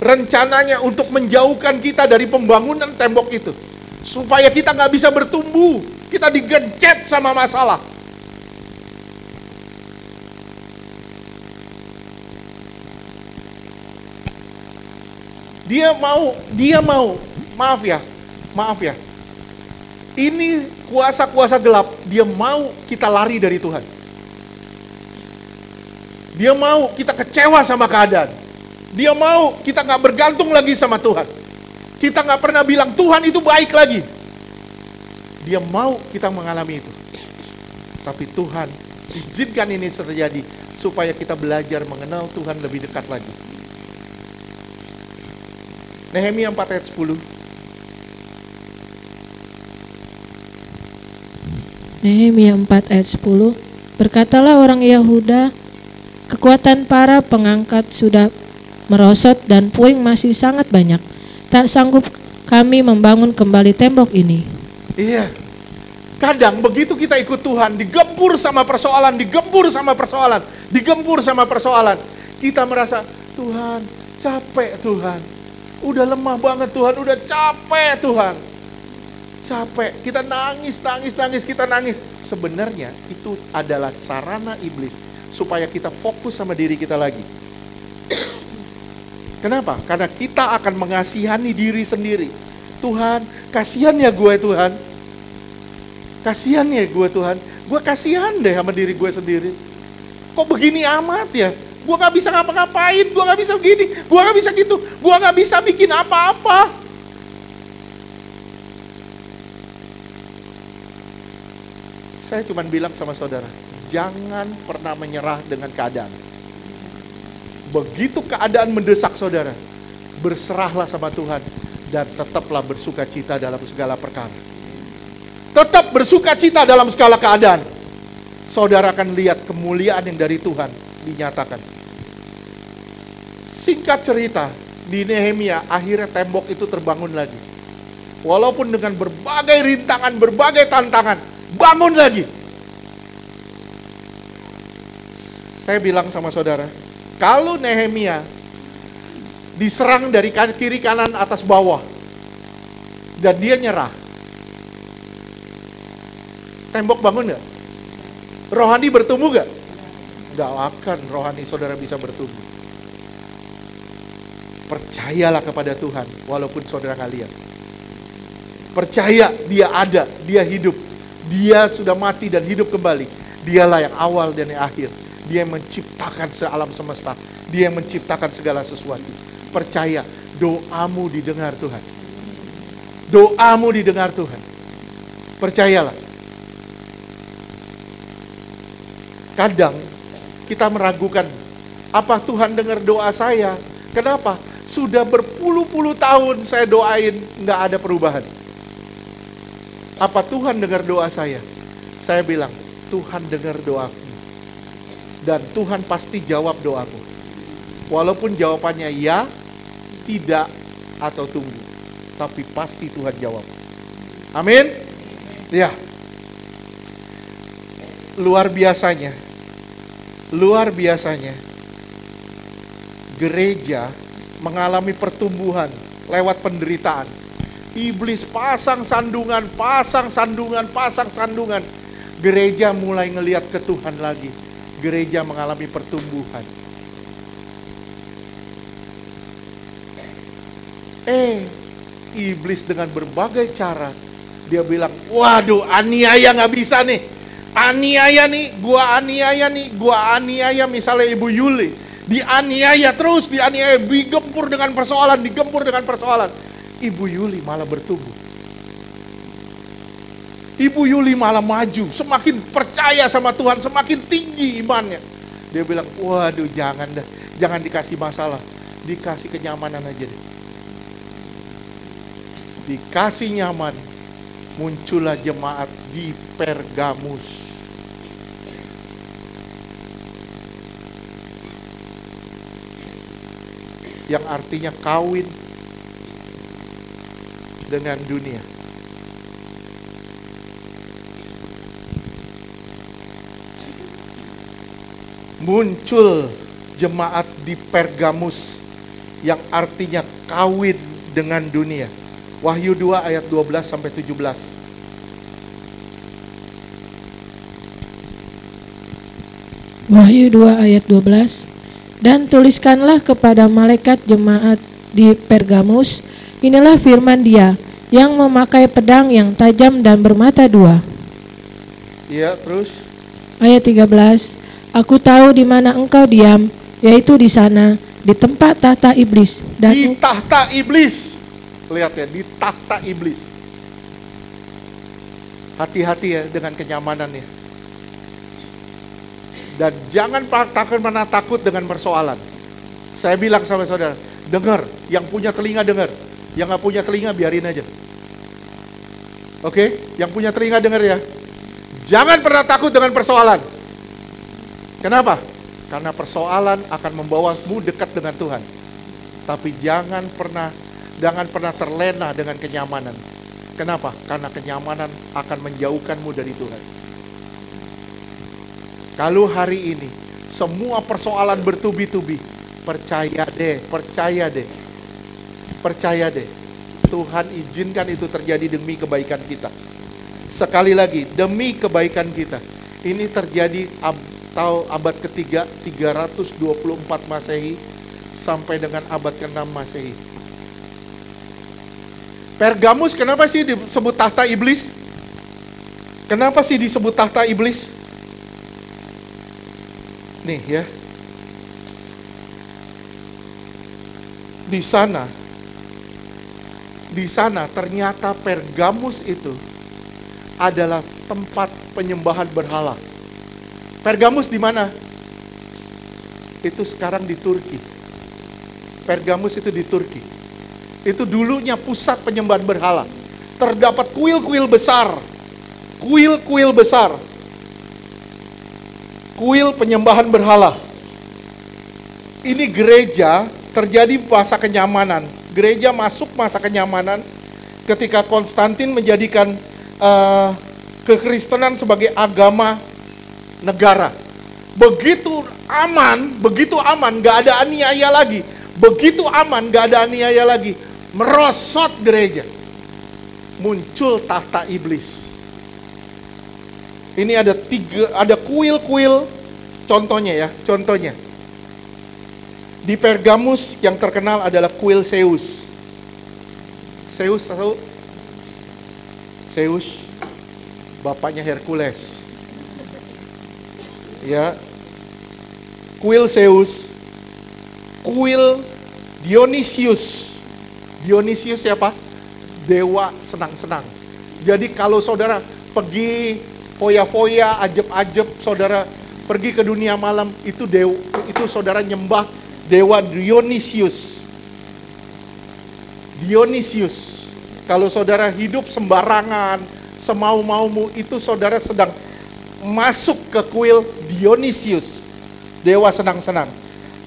Rencananya untuk menjauhkan kita dari pembangunan tembok itu, supaya kita nggak bisa bertumbuh. Kita digencet sama masalah. Dia mau, maaf ya. Ini kuasa-kuasa gelap, dia mau kita lari dari Tuhan. Dia mau kita kecewa sama keadaan. Dia mau kita nggak bergantung lagi sama Tuhan. Kita nggak pernah bilang Tuhan itu baik lagi. Dia mau kita mengalami itu. Tapi Tuhan izinkan ini terjadi supaya kita belajar mengenal Tuhan lebih dekat lagi. Nehemia 4 ayat 10. Nehemia 4 ayat 10. Berkatalah orang Yehuda, kekuatan para pengangkat sudah merosot dan puing masih sangat banyak. Tak sanggup kami membangun kembali tembok ini. Iya. Kadang begitu kita ikut Tuhan, digempur sama persoalan, digempur sama persoalan, digempur sama persoalan. Kita merasa, Tuhan, capek Tuhan. Udah lemah banget Tuhan, udah capek Tuhan. Capek, kita nangis, kita nangis. Sebenarnya itu adalah sarana iblis supaya kita fokus sama diri kita lagi. Kenapa? Karena kita akan mengasihani diri sendiri. Tuhan, kasihan ya gue Tuhan. Kasihan ya gue Tuhan. Gue kasihan deh sama diri gue sendiri. Kok begini amat ya? Gue gak bisa ngapa-ngapain, gue gak bisa begini, gue gak bisa gitu, gue gak bisa bikin apa-apa. Saya cuma bilang sama saudara, jangan pernah menyerah dengan keadaan. Begitu keadaan mendesak saudara, berserahlah sama Tuhan dan tetaplah bersuka cita dalam segala perkara. Tetap bersuka cita dalam segala keadaan. Saudara akan lihat kemuliaan yang dari Tuhan dinyatakan. Singkat cerita, di Nehemia akhirnya tembok itu terbangun lagi. Walaupun dengan berbagai rintangan, berbagai tantangan, bangun lagi. Saya bilang sama saudara, kalau Nehemia diserang dari kiri kanan atas bawah dan dia nyerah, tembok bangun gak? Rohani bertumbuh gak? Gak akan rohani saudara bisa bertumbuh. Percayalah kepada Tuhan walaupun saudara gak lihat. Percaya dia ada, dia hidup. Dia sudah mati dan hidup kembali. Dialah yang awal dan yang akhir. Dia yang menciptakan alam semesta. Dia yang menciptakan segala sesuatu. Percaya, doamu didengar Tuhan. Doamu didengar Tuhan. Percayalah. Kadang kita meragukan, apa Tuhan dengar doa saya? Kenapa? Sudah berpuluh-puluh tahun saya doain, nggak ada perubahan. Apa Tuhan dengar doa saya? Saya bilang, Tuhan dengar doaku. Dan Tuhan pasti jawab doaku. Walaupun jawabannya ya, tidak, atau tunggu. Tapi pasti Tuhan jawab. Amin? Ya. Luar biasanya, gereja mengalami pertumbuhan lewat penderitaan. Iblis pasang sandungan. Gereja mulai ngelihat ke Tuhan lagi. Gereja mengalami pertumbuhan. Iblis dengan berbagai cara, dia bilang, waduh, aniaya gak bisa nih. Gua aniaya misalnya Ibu Yuli. Dianiaya, digempur dengan persoalan. Ibu Yuli malah bertumbuh. Ibu Yuli malah maju, semakin percaya sama Tuhan, semakin tinggi imannya. Dia bilang, waduh jangan dikasih masalah, dikasih kenyamanan aja deh. Dikasih nyaman, muncullah jemaat di Pergamus. Yang artinya kawin dengan dunia. Muncul jemaat di Pergamus yang artinya kawin dengan dunia. Wahyu 2 ayat 12 sampai 17. Wahyu 2 ayat 12. Dan tuliskanlah kepada malaikat jemaat di Pergamus, inilah firman Dia yang memakai pedang yang tajam dan bermata dua. Iya, terus Ayat 13. Aku tahu di mana engkau diam, yaitu di sana, di tempat tahta iblis. Dan di tahta iblis. Lihat ya, di tahta iblis. Hati-hati ya dengan kenyamanannya. Dan jangan pernah takut dengan persoalan. Saya bilang sama saudara, dengar, yang punya telinga dengar, yang nggak punya telinga biarin aja. Oke, yang punya telinga dengar ya. Jangan pernah takut dengan persoalan. Kenapa? Karena persoalan akan membawamu dekat dengan Tuhan. Tapi jangan pernah terlena dengan kenyamanan. Kenapa? Karena kenyamanan akan menjauhkanmu dari Tuhan. Kalau hari ini semua persoalan bertubi-tubi, percaya deh. Tuhan izinkan itu terjadi demi kebaikan kita. Sekali lagi, demi kebaikan kita. Ini terjadi abad ketiga, 324 Masehi sampai dengan abad ke-6 Masehi. Pergamus kenapa sih disebut tahta iblis? Kenapa sih disebut tahta iblis? Nih ya. Di sana ternyata Pergamus itu adalah tempat penyembahan berhala. Pergamus di mana? Itu sekarang di Turki. Pergamus itu di Turki. Itu dulunya pusat penyembahan berhala. Terdapat kuil-kuil besar. Kuil-kuil besar. Kuil penyembahan berhala. Ini gereja terjadi masa kenyamanan. Gereja masuk masa kenyamanan ketika Konstantin menjadikan kekristenan sebagai agama negara. Begitu aman, gak ada aniaya lagi. Begitu aman, gak ada aniaya lagi. Merosot gereja. Muncul tahta iblis. Ini ada kuil-kuil, contohnya. Di Pergamus yang terkenal adalah kuil Zeus. Zeus tahu? Zeus, bapaknya Hercules. Ya. Kuil Zeus, kuil Dionysius. Dionysius siapa? Dewa senang-senang. Jadi kalau saudara pergi foya-foya, ajeb-ajeb, saudara pergi ke dunia malam, itu saudara nyembah dewa Dionysius. Dionysius. Kalau saudara hidup sembarangan, semau-maumu, itu saudara sedang masuk ke kuil Dionysius, dewa senang-senang.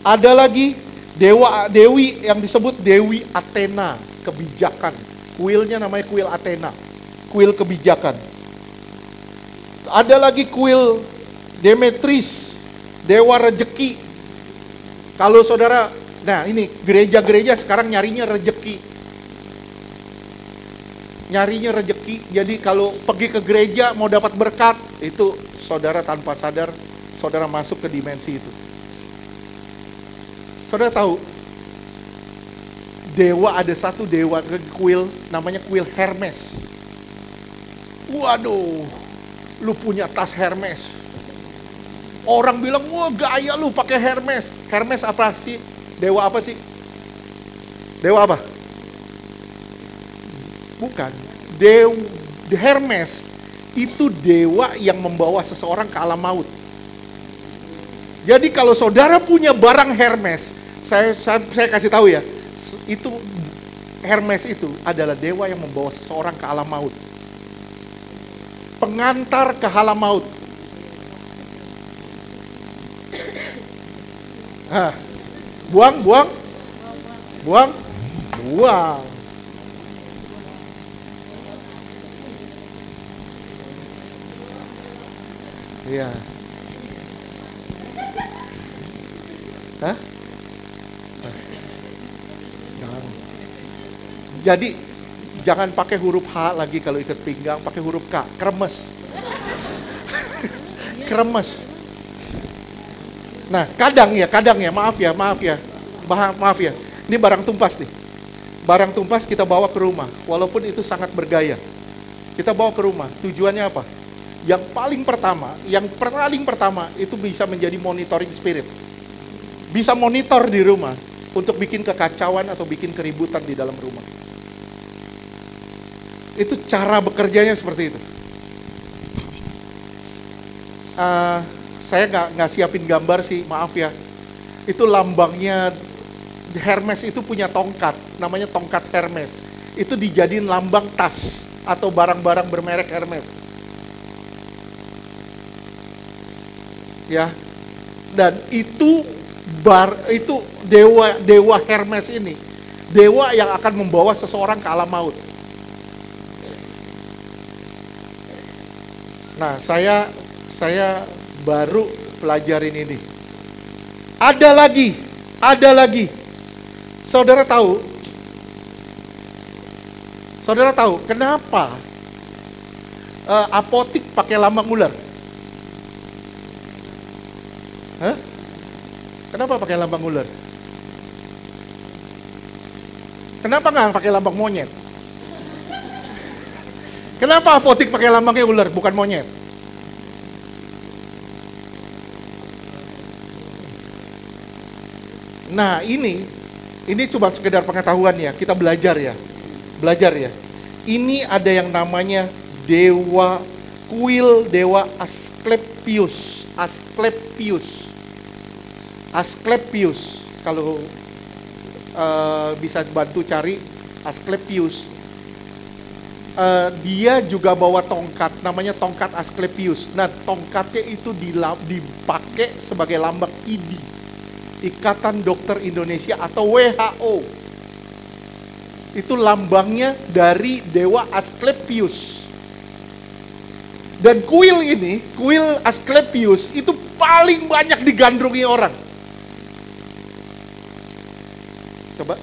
Ada lagi dewi yang disebut Dewi Athena, kebijakan. Kuilnya namanya kuil Athena, kuil kebijakan. Ada lagi kuil Demetris, dewa rejeki. Kalau saudara, nah ini gereja-gereja sekarang nyarinya rejeki. Jadi kalau pergi ke gereja mau dapat berkat, itu saudara tanpa sadar, saudara masuk ke dimensi itu. Saudara tahu, ada satu dewa kuil, namanya kuil Hermes. Waduh, lu punya tas Hermes. Orang bilang, wah gaya lu pakai Hermes. Hermes apa sih? Dewa apa sih? Dewa apa? Bukan. Hermes itu dewa yang membawa seseorang ke alam maut. Jadi kalau saudara punya barang Hermes, saya kasih tahu ya, itu Hermes itu adalah dewa yang membawa seseorang ke alam maut. Pengantar ke alam maut. Buang. Iya. Jadi jangan pakai huruf H lagi kalau ikat pinggang, pakai huruf K, kremes. Kremes. Nah, kadang ya, maaf ya. Ini barang tumpas nih. Barang tumpas kita bawa ke rumah, walaupun itu sangat bergaya. Kita bawa ke rumah, tujuannya apa? Yang paling pertama itu bisa menjadi monitoring spirit. Bisa monitor di rumah untuk bikin kekacauan atau bikin keributan di dalam rumah. Itu cara bekerjanya seperti itu. saya nggak siapin gambar sih, maaf ya. Itu lambangnya Hermes, itu punya tongkat, namanya tongkat Hermes. Itu dijadiin lambang tas atau barang-barang bermerek Hermes. Ya. Dan itu dewa Hermes ini, dewa yang akan membawa seseorang ke alam maut. Nah, saya baru pelajarin ini. Ada lagi. Saudara tahu kenapa apotik pakai lambang ular? Hah? Kenapa pakai lambang ular? Kenapa nggak pakai lambang monyet? Kenapa apotik pakai lambangnya ular bukan monyet? Nah, ini cuma sekedar pengetahuan ya, kita belajar ya. Ini ada yang namanya dewa kuil, dewa Asklepius. Kalau bisa bantu cari Asklepius. Dia juga bawa tongkat, namanya tongkat Asklepius. Nah, tongkatnya itu dipakai sebagai lambang ID, Ikatan Dokter Indonesia atau WHO. Itu lambangnya dari dewa Asklepius. Dan kuil Asklepius itu paling banyak digandrungi orang. Coba.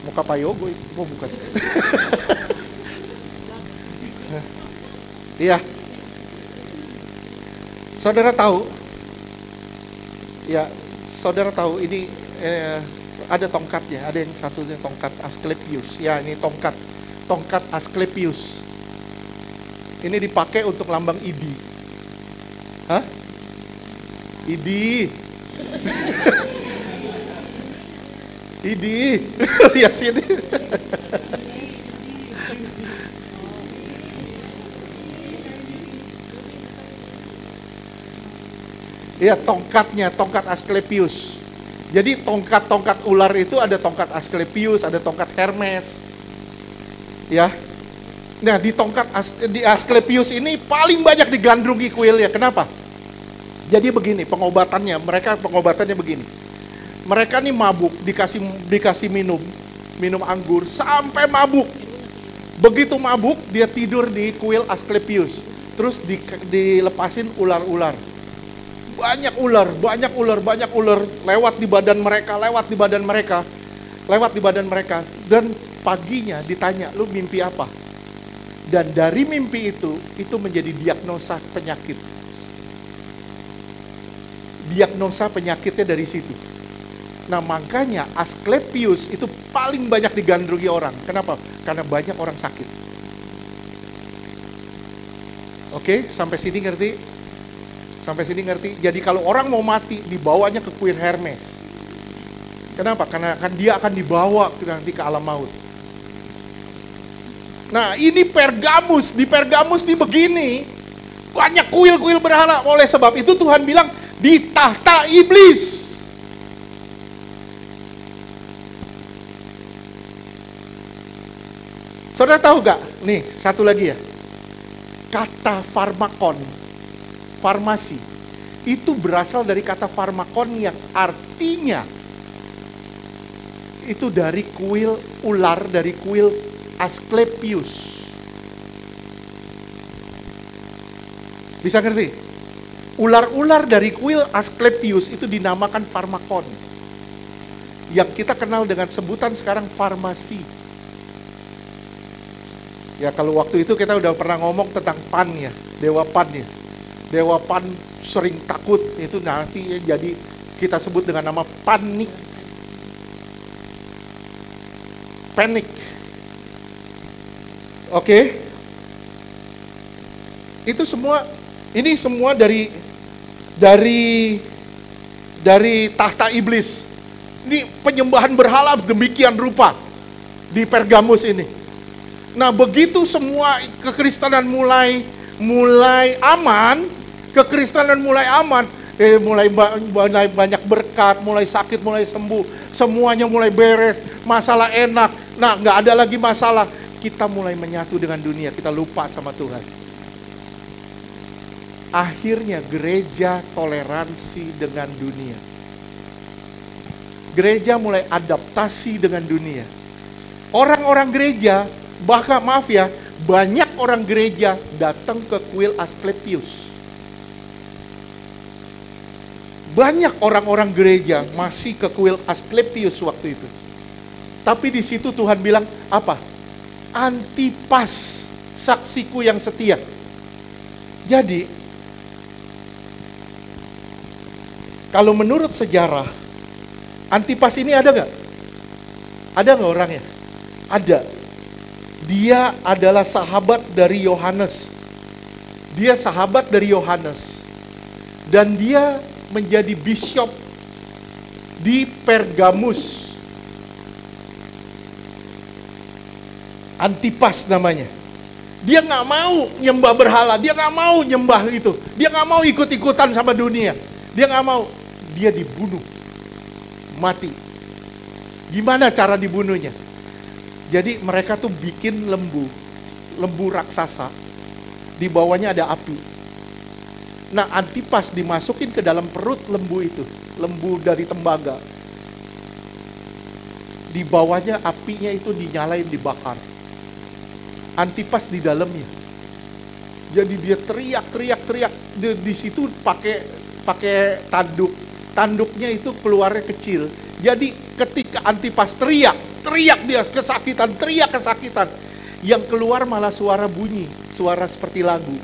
Muka Pak Yogo, bukan. Iya. Saudara tahu ini ada tongkatnya, ada yang satunya tongkat Asklepius. Ya, ini tongkat Asklepius. Ini dipakai untuk lambang ID. Hah? ID. ID. Ya sini. Iya, tongkat Asklepius. Jadi tongkat ular itu ada tongkat Asklepius, ada tongkat Hermes. Ya. Nah, di Asklepius ini paling banyak digandrungi kuilnya. Kenapa? Jadi begini, pengobatannya begini. Mereka nih mabuk, dikasih minum anggur sampai mabuk. Begitu mabuk, dia tidur di kuil Asklepius. Terus dilepasin ular-ular. Banyak ular lewat di badan mereka. Dan paginya ditanya, lu mimpi apa? Dan dari mimpi itu menjadi diagnosa penyakit. Diagnosa penyakitnya dari situ. Nah, makanya Asklepius itu paling banyak digandrungi orang. Kenapa? Karena banyak orang sakit. Oke, sampai sini ngerti? Jadi kalau orang mau mati, dibawanya ke kuil Hermes. Kenapa? Karena kan dia akan dibawa nanti ke alam maut. Nah, ini Pergamus. Di Pergamus di begini, banyak kuil-kuil berhala. Oleh sebab itu Tuhan bilang, di tahta iblis. Saudara tahu gak? Nih, satu lagi ya. Kata farmasi, itu berasal dari kata farmakon yang artinya itu dari kuil ular, dari kuil Asklepius. Bisa ngerti? Ular-ular dari kuil Asklepius itu dinamakan farmakon. Yang kita kenal dengan sebutan sekarang farmasi. Ya, kalau waktu itu kita udah pernah ngomong tentang Pan ya, dewa Pan ya. Dewa Pan sering takut, itu nanti jadi kita sebut dengan nama panik. Oke. Itu semua, ini semua dari tahta iblis. Ini penyembahan berhala demikian rupa di Pergamus ini. Nah, begitu semua kekristenan mulai mulai aman, kekristenan mulai aman, mulai banyak berkat, mulai sakit mulai sembuh, semuanya mulai beres, masalah enak. Nah, nggak ada lagi masalah. Kita mulai menyatu dengan dunia, kita lupa sama Tuhan. Akhirnya gereja toleransi dengan dunia. Gereja mulai adaptasi dengan dunia. Orang-orang gereja, bahkan maaf ya, banyak orang gereja datang ke kuil Asklepios. Banyak orang-orang gereja masih ke kuil Asklepios waktu itu. Tapi di situ Tuhan bilang apa? Antipas, saksiku yang setia. Jadi, kalau menurut sejarah, Antipas ini ada nggak? Ada nggak orangnya? Ada. Dia adalah sahabat dari Yohanes. Dia sahabat dari Yohanes. Dan dia menjadi bishop di Pergamus. Antipas namanya. Dia nggak mau nyembah berhala. Dia nggak mau nyembah itu. Dia nggak mau ikut-ikutan sama dunia. Dia nggak mau. Dia dibunuh. Mati. Gimana cara dibunuhnya? Jadi mereka tuh bikin lembu raksasa. Di bawahnya ada api. Nah, Antipas dimasukin ke dalam perut lembu itu, lembu dari tembaga. Di bawahnya apinya itu dinyalain, dibakar. Antipas di dalamnya. Jadi dia teriak. Di situ pakai tanduk. Tanduknya itu keluarnya kecil. Jadi ketika Antipas teriak dia kesakitan, kesakitan. Yang keluar malah suara bunyi, suara seperti lagu.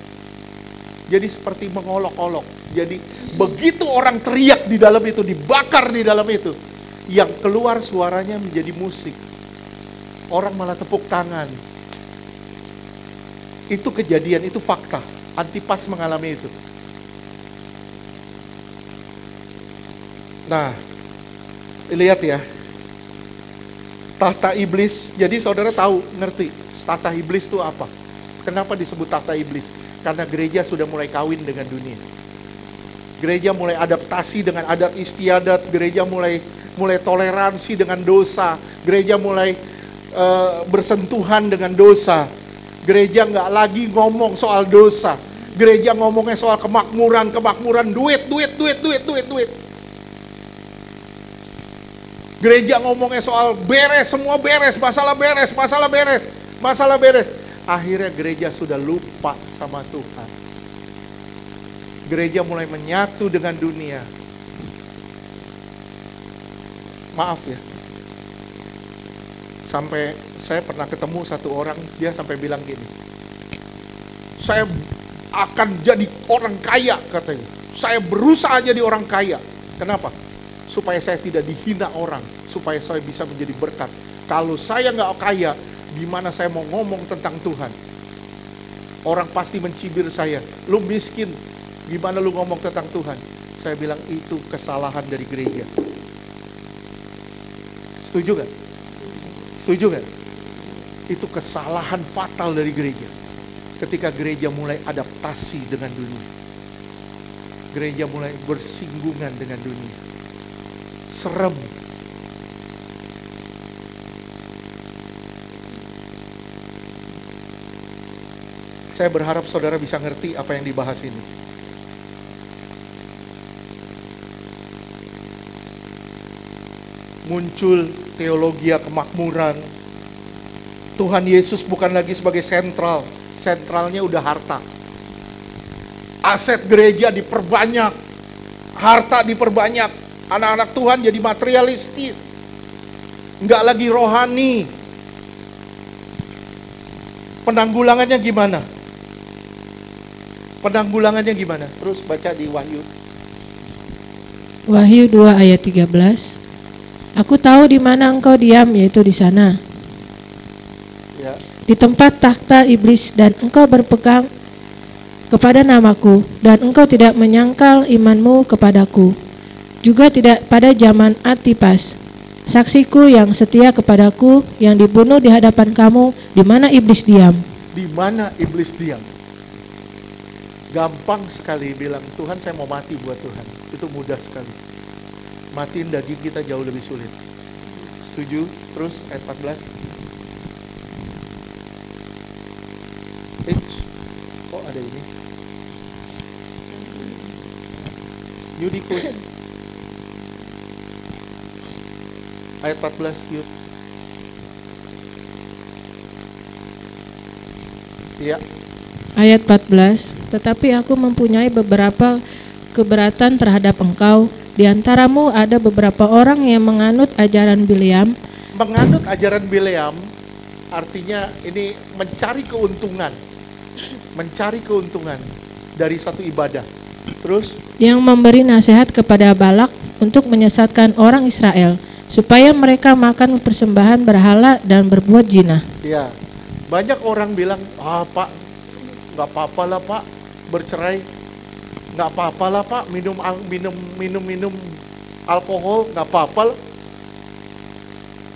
Jadi seperti mengolok-olok. Jadi begitu orang teriak di dalam itu, dibakar di dalam itu, yang keluar suaranya menjadi musik. Orang malah tepuk tangan. Itu kejadian, itu fakta. Antipas mengalami itu. Nah, lihat ya, tahta iblis. Jadi saudara tahu, ngerti tahta iblis itu apa? Kenapa disebut tahta iblis? Karena gereja sudah mulai kawin dengan dunia. Gereja mulai adaptasi dengan adat istiadat. Gereja mulai toleransi dengan dosa. Gereja mulai bersentuhan dengan dosa. Gereja nggak lagi ngomong soal dosa. Gereja ngomongnya soal kemakmuran, duit. Gereja ngomongnya soal beres, semua beres, masalah beres. Akhirnya gereja sudah lupa sama Tuhan. Gereja mulai menyatu dengan dunia. Maaf ya. Sampai saya pernah ketemu satu orang, dia sampai bilang gini. Saya akan jadi orang kaya katanya. Saya berusaha jadi orang kaya. Kenapa? Supaya saya tidak dihina orang, supaya saya bisa menjadi berkat. Kalau saya nggak kaya, gimana saya mau ngomong tentang Tuhan? Orang pasti mencibir saya. Lu miskin, gimana lu ngomong tentang Tuhan? Saya bilang itu kesalahan dari gereja. Setuju gak? Setuju gak? Itu kesalahan fatal dari gereja. Ketika gereja mulai adaptasi dengan dunia. Gereja mulai bersinggungan dengan dunia. Serem. Saya berharap saudara bisa ngerti apa yang dibahas ini. Muncul teologi kemakmuran. Tuhan Yesus bukan lagi sebagai sentral. Sentralnya udah harta. Aset gereja diperbanyak. Harta diperbanyak. Anak-anak Tuhan jadi materialistis. Enggak lagi rohani. Penanggulangannya gimana? Terus baca di Wahyu. Wahyu 2 ayat 13. Aku tahu di mana engkau diam, yaitu di sana. Ya. Di tempat takhta iblis, dan engkau berpegang kepada namaku, dan engkau tidak menyangkal imanmu kepadaku. Juga tidak pada zaman Antipas, saksiku yang setia kepadaku, yang dibunuh di hadapan kamu, di mana iblis diam. Di mana iblis diam? Gampang sekali bilang, Tuhan saya mau mati buat Tuhan. Itu mudah sekali. Matiin daging kita jauh lebih sulit. Setuju? Terus ayat 14. Kok ada ini? Yudiko. Ayat 14, Yud. Iya. Ayat 14, tetapi aku mempunyai beberapa keberatan terhadap engkau. Di antaramu ada beberapa orang yang menganut ajaran Bileam. Menganut ajaran Bileam artinya ini mencari keuntungan. Mencari keuntungan dari satu ibadah. Terus? Yang memberi nasihat kepada Balak untuk menyesatkan orang Israel, supaya mereka makan persembahan berhala dan berbuat zina. Ya, banyak orang bilang, Pak, nggak apa-apa lah Pak, bercerai, nggak apa-apa lah Pak, minum alkohol, nggak apa-apa lah.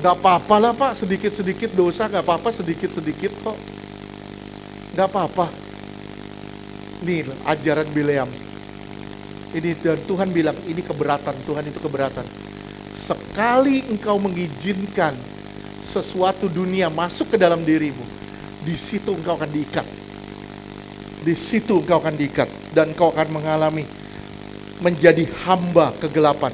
Nggak apa-apa lah Pak, sedikit-sedikit dosa, nggak apa-apa, sedikit-sedikit kok. Nggak apa-apa. Nih, ajaran Bileam. Ini dan Tuhan bilang, ini keberatan, Tuhan itu keberatan. Sekali engkau mengizinkan sesuatu dunia masuk ke dalam dirimu, di situ engkau akan diikat. Di situ engkau akan diikat dan engkau akan mengalami menjadi hamba kegelapan.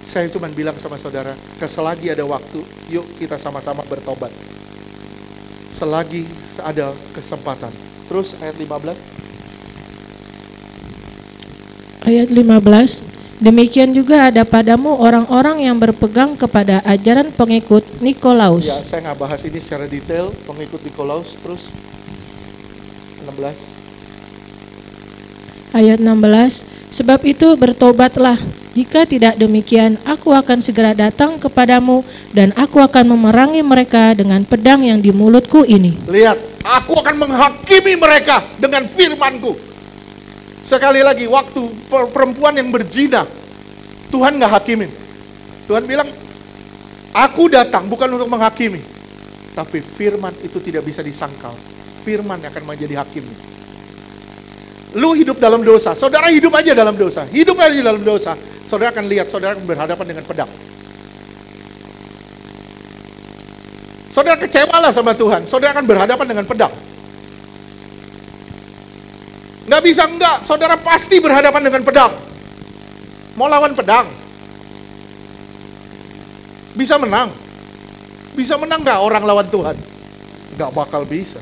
Saya cuma bilang sama saudara, selagi ada waktu, yuk kita sama-sama bertobat. Selagi ada kesempatan. Terus ayat 15. Ayat 15, demikian juga ada padamu orang-orang yang berpegang kepada ajaran pengikut Nikolaus. Ya, saya nggak bahas ini secara detail, pengikut Nikolaus. Terus 16. Ayat 16, sebab itu bertobatlah, jika tidak demikian aku akan segera datang kepadamu dan aku akan memerangi mereka dengan pedang yang di mulutku ini. Lihat, aku akan menghakimi mereka dengan firmanku. Sekali lagi, waktu perempuan yang berzina, Tuhan nggak hakimin. Tuhan bilang, aku datang bukan untuk menghakimi, tapi firman itu tidak bisa disangkal. Firman yang akan menjadi hakim. Lu hidup dalam dosa, saudara hidup aja dalam dosa, hidup aja dalam dosa, saudara akan lihat, saudara akan berhadapan dengan pedang. Saudara kecewalah sama Tuhan, saudara akan berhadapan dengan pedang. Nggak bisa enggak, saudara pasti berhadapan dengan pedang. Mau lawan pedang? Bisa menang? Bisa menang nggak orang lawan Tuhan? Nggak bakal bisa.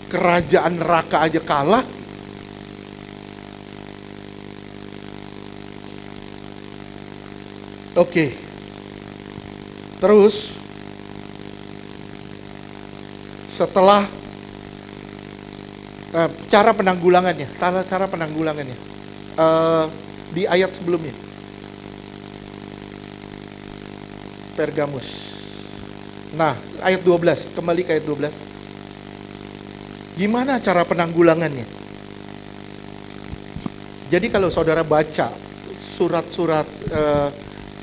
Kerajaan neraka aja kalah. Oke. Terus setelah cara penanggulangannya di ayat sebelumnya, Pergamus. Nah, ayat 12, kembali ke ayat 12. Gimana cara penanggulangannya? Jadi kalau saudara baca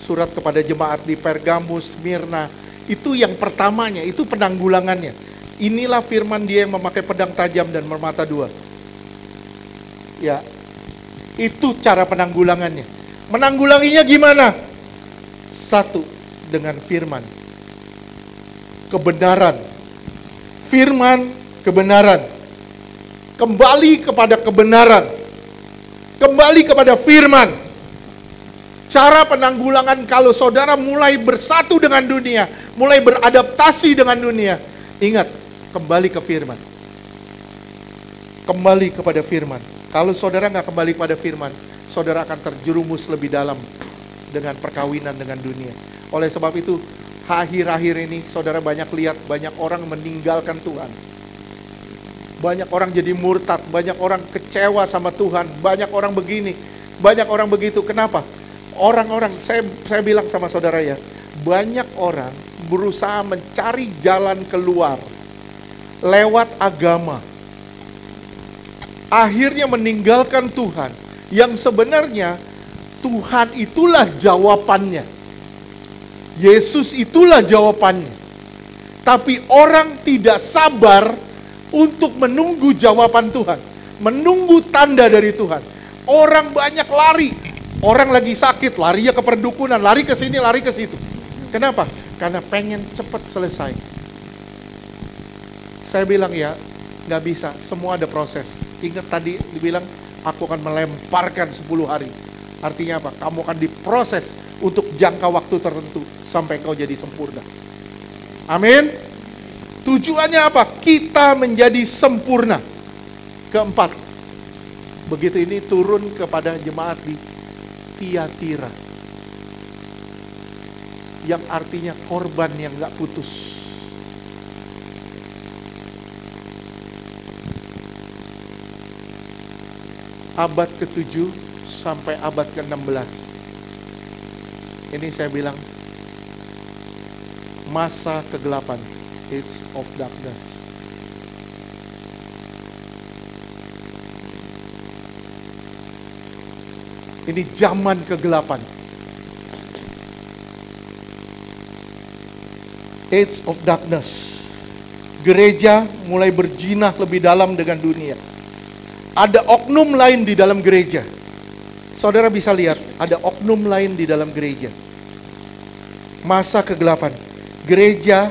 surat kepada jemaat di Pergamus, Smyrna, itu yang pertamanya, itu penanggulangannya. Inilah firman dia yang memakai pedang tajam dan bermata dua. Ya, itu cara penanggulangannya. Menanggulanginya gimana? Satu, dengan firman. Kebenaran. Firman, kebenaran. Kembali kepada kebenaran. Kembali kepada firman. Cara penanggulangan kalau saudara mulai bersatu dengan dunia, mulai beradaptasi dengan dunia, ingat, kembali ke firman. Kembali kepada firman. Kalau saudara nggak kembali kepada firman, saudara akan terjerumus lebih dalam dengan perkawinan dengan dunia. Oleh sebab itu, akhir-akhir ini saudara banyak lihat, banyak orang meninggalkan Tuhan. Banyak orang jadi murtad, banyak orang kecewa sama Tuhan, banyak orang begini, banyak orang begitu. Kenapa? Orang-orang, saya bilang sama saudara ya, banyak orang berusaha mencari jalan keluar lewat agama. Akhirnya meninggalkan Tuhan, yang sebenarnya Tuhan itulah jawabannya. Yesus itulah jawabannya. Tapi orang tidak sabar untuk menunggu jawaban Tuhan, menunggu tanda dari Tuhan. Orang banyak lari, orang lagi sakit, larinya ke perdukunan, lari ke sini, lari ke situ. Kenapa? Karena pengen cepat selesai. Saya bilang ya, nggak bisa, semua ada proses. Ingat tadi dibilang, aku akan melemparkan 10 hari. Artinya apa? Kamu akan diproses untuk jangka waktu tertentu sampai kau jadi sempurna. Amin. Tujuannya apa? Kita menjadi sempurna. Keempat, begitu ini turun kepada jemaat di Tiatira, yang artinya korban yang gak putus. Abad ke-7 sampai abad ke-16. Ini saya bilang masa kegelapan, age of darkness. Ini zaman kegelapan. Age of darkness. Gereja mulai berjinah lebih dalam dengan dunia. Ada oknum lain di dalam gereja. Saudara bisa lihat, ada oknum lain di dalam gereja. Masa kegelapan. Gereja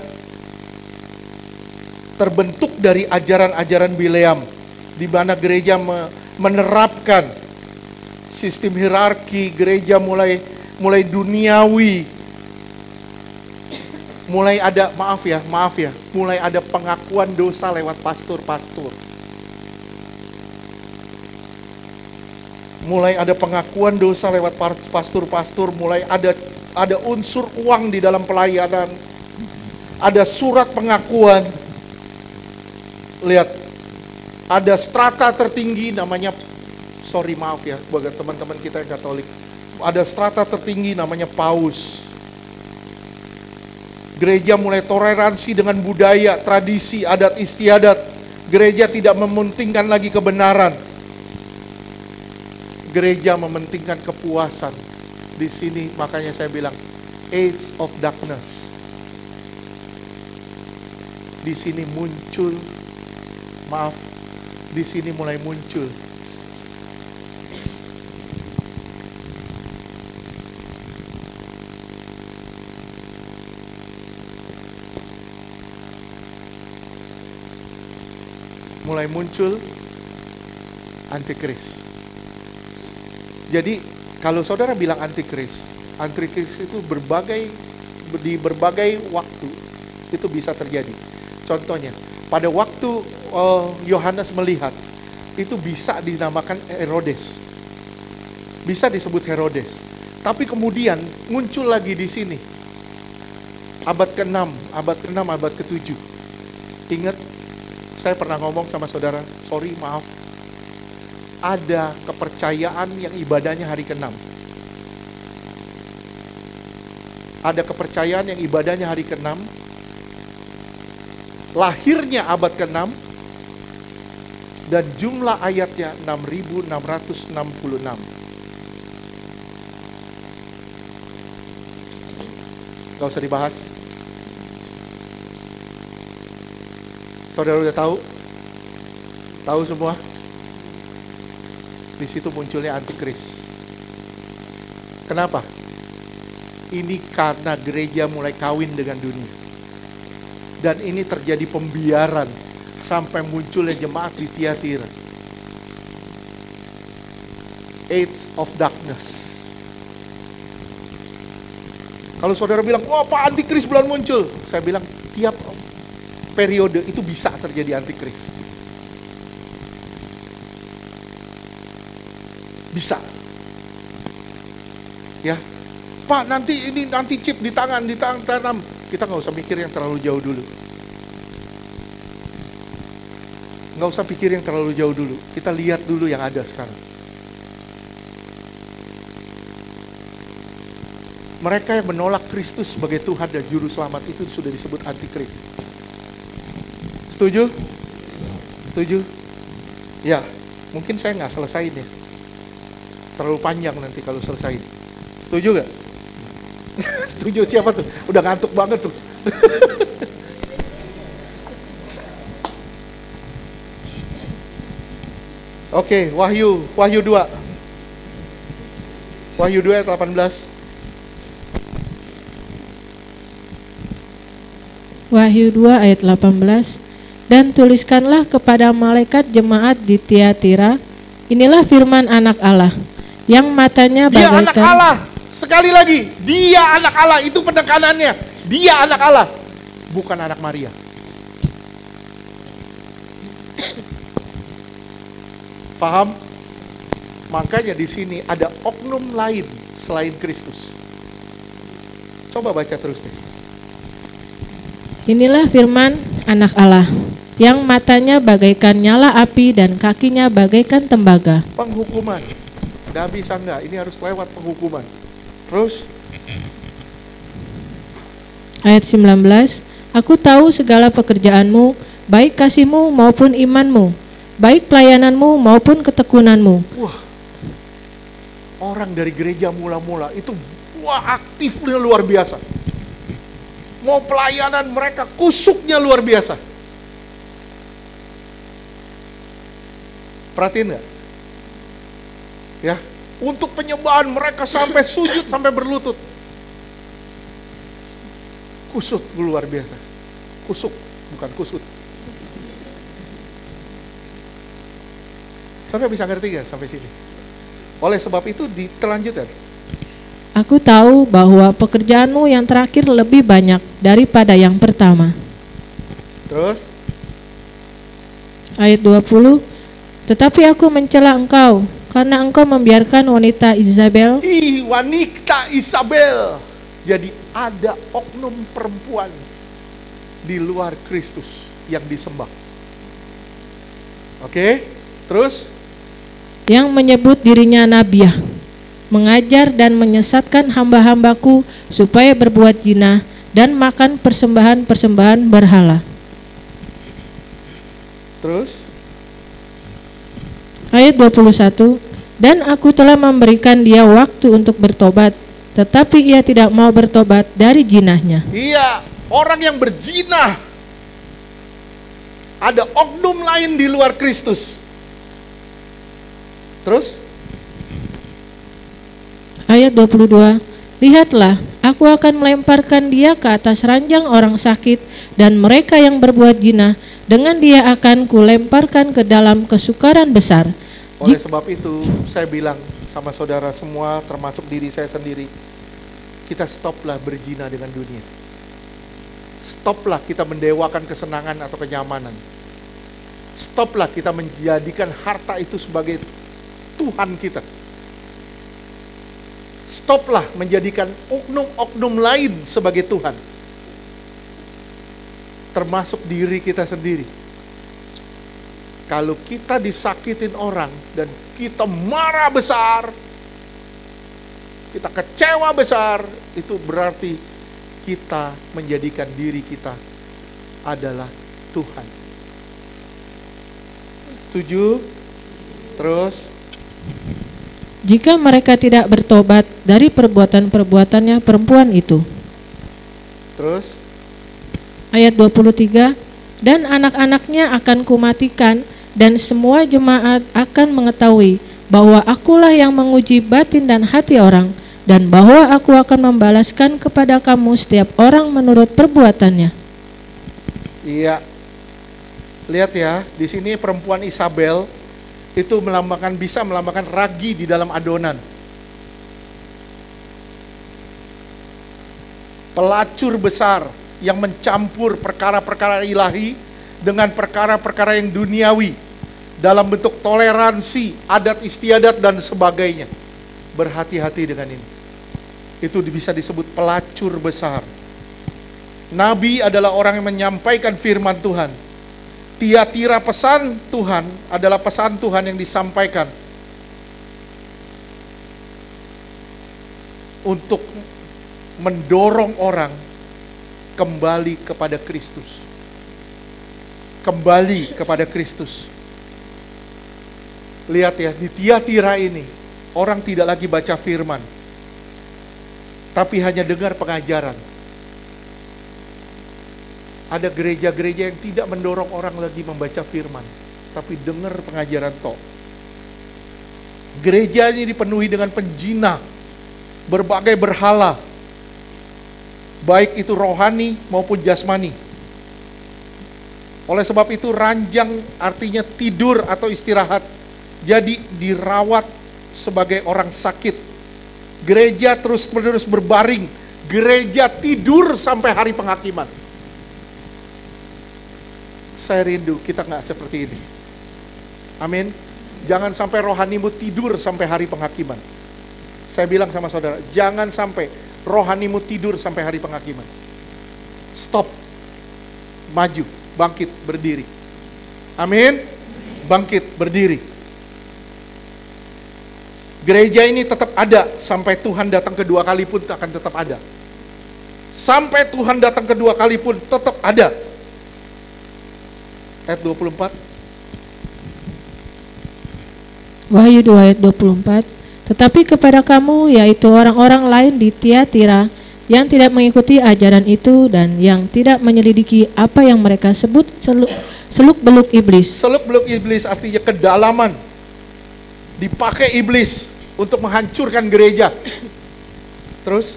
terbentuk dari ajaran-ajaran Bileam, di mana gereja menerapkan sistem hierarki. Gereja mulai duniawi. Mulai ada, mulai ada pengakuan dosa lewat pastor-pastor. Mulai ada pengakuan dosa lewat pastor-pastor, mulai ada unsur uang di dalam pelayanan. Ada surat pengakuan. Lihat, ada strata tertinggi namanya, buat teman-teman kita yang Katolik. Ada strata tertinggi namanya paus. Gereja mulai toleransi dengan budaya, tradisi, adat istiadat. Gereja tidak mementingkan lagi kebenaran. Gereja mementingkan kepuasan. Di sini makanya saya bilang age of darkness. Di sini muncul, di sini mulai muncul antikris. Jadi kalau saudara bilang antikris itu di berbagai waktu itu bisa terjadi. Contohnya, pada waktu Yohanes melihat, itu bisa dinamakan Herodes. Bisa disebut Herodes. Tapi kemudian muncul lagi di sini. Abad ke-6, abad ke-7. Ingat, saya pernah ngomong sama saudara, ada kepercayaan yang ibadahnya hari ke-6. Ada kepercayaan yang ibadahnya hari ke-6. Lahirnya abad ke-6. Dan jumlah ayatnya 6.666. Gak usah dibahas. Saudara udah tahu? Tahu semua? Di situ munculnya antikris. Kenapa? Ini karena gereja mulai kawin dengan dunia. Dan ini terjadi pembiaran sampai munculnya jemaat di Tiatira. Age of darkness. Kalau saudara bilang, wah Pak, antikris belum muncul. Saya bilang, tiap periode itu bisa terjadi antikris. Bisa. Ya. Pak, nanti chip di tangan tanam. Kita nggak usah mikir yang terlalu jauh dulu. Nggak usah pikir yang terlalu jauh dulu. Kita lihat dulu yang ada sekarang. Mereka yang menolak Kristus sebagai Tuhan dan Juru Selamat itu sudah disebut antikris. Setuju? Setuju? Ya, mungkin saya nggak selesaiin ya. Terlalu panjang nanti kalau selesai. Setuju gak? Setuju, siapa tuh? Udah ngantuk banget tuh. Oke, Wahyu 2. Wahyu 2 ayat 18. Wahyu 2 ayat 18. Dan tuliskanlah kepada malaikat jemaat di Tiatira, inilah firman anak Allah, yang matanya Dia bagaikan... anak Allah. Sekali lagi, dia anak Allah. Itu penekanannya. Dia anak Allah, bukan anak Maria. Paham? Makanya di sini ada oknum lain selain Kristus. Coba baca terus deh. Inilah firman anak Allah, yang matanya bagaikan nyala api dan kakinya bagaikan tembaga. Penghukuman. Nggak bisa nggak, ini harus lewat penghukuman. Terus? Ayat 19. Aku tahu segala pekerjaanmu, baik kasihmu maupun imanmu, baik pelayananmu maupun ketekunanmu. Wah, orang dari gereja mula-mula itu aktifnya luar biasa. Mau pelayanan mereka kusuknya luar biasa. Perhatiin nggak? Ya, untuk penyembahan mereka sampai sujud, sampai berlutut. Kusut luar biasa. Kusuk, bukan kusut. Sampai bisa ngerti nggak sampai sini? Oleh sebab itu ditelanjutkan. Aku tahu bahwa pekerjaanmu yang terakhir lebih banyak daripada yang pertama. Terus? Ayat 20. Tetapi aku mencela engkau, karena engkau membiarkan wanita Isabel. Wanita Isabel. Jadi ada oknum perempuan di luar Kristus yang disembah. Oke? Terus? Yang menyebut dirinya nabiah, mengajar dan menyesatkan hamba-hambaku supaya berbuat zina dan makan persembahan-persembahan berhala. Terus? Ayat 21. Dan aku telah memberikan dia waktu untuk bertobat, tetapi ia tidak mau bertobat dari jinahnya. Iya, orang yang berzina. Ada oknum lain di luar Kristus. Terus? Ayat 22. Lihatlah, aku akan melemparkan dia ke atas ranjang orang sakit, dan mereka yang berbuat zina, dengan dia akan kulemparkan ke dalam kesukaran besar. Oleh sebab itu, saya bilang sama saudara semua, termasuk diri saya sendiri, kita stoplah berzina dengan dunia. Stoplah kita mendewakan kesenangan atau kenyamanan. Stoplah kita menjadikan harta itu sebagai Tuhan kita. Stoplah menjadikan oknum-oknum lain sebagai Tuhan, termasuk diri kita sendiri. Kalau kita disakitin orang dan kita marah besar, kita kecewa besar, itu berarti kita menjadikan diri kita adalah Tuhan. Setuju? Terus? Jika mereka tidak bertobat dari perbuatan-perbuatannya perempuan itu. Terus? Ayat 23. Dan anak-anaknya akan kumatikan, dan semua jemaat akan mengetahui bahwa akulah yang menguji batin dan hati orang, dan bahwa aku akan membalaskan kepada kamu setiap orang menurut perbuatannya. Iya. Lihat ya, di sini perempuan Isabel itu bisa melambangkan ragi di dalam adonan. Pelacur besar yang mencampur perkara-perkara ilahi dengan perkara-perkara yang duniawi dalam bentuk toleransi, adat istiadat dan sebagainya. Berhati-hati dengan ini. Itu bisa disebut pelacur besar. Nabi adalah orang yang menyampaikan firman Tuhan. Tiatira pesan Tuhan adalah pesan Tuhan yang disampaikan untuk mendorong orang kembali kepada Kristus. Kembali kepada Kristus. Lihat ya, di Tiatira ini orang tidak lagi baca firman, tapi hanya dengar pengajaran. Ada gereja-gereja yang tidak mendorong orang lagi membaca firman, tapi dengar pengajaran tok. Gereja ini dipenuhi dengan penjina, berbagai berhala, baik itu rohani maupun jasmani. Oleh sebab itu ranjang artinya tidur atau istirahat. Jadi dirawat sebagai orang sakit. Gereja terus-menerus berbaring. Gereja tidur sampai hari penghakiman. Saya rindu kita nggak seperti ini. Amin. Jangan sampai rohanimu tidur sampai hari penghakiman. Saya bilang sama saudara, jangan sampai rohanimu tidur sampai hari penghakiman. Stop. Maju, bangkit, berdiri. Amin. Bangkit, berdiri. Gereja ini tetap ada sampai Tuhan datang kedua kali pun akan tetap ada. Sampai Tuhan datang kedua kali pun tetap ada. Ayat 24. Wahyu 2 ayat 24. Tetapi kepada kamu, yaitu orang-orang lain di Tiatira yang tidak mengikuti ajaran itu dan yang tidak menyelidiki apa yang mereka sebut seluk-beluk iblis. Seluk-beluk iblis artinya kedalaman. Dipakai iblis untuk menghancurkan gereja. Terus?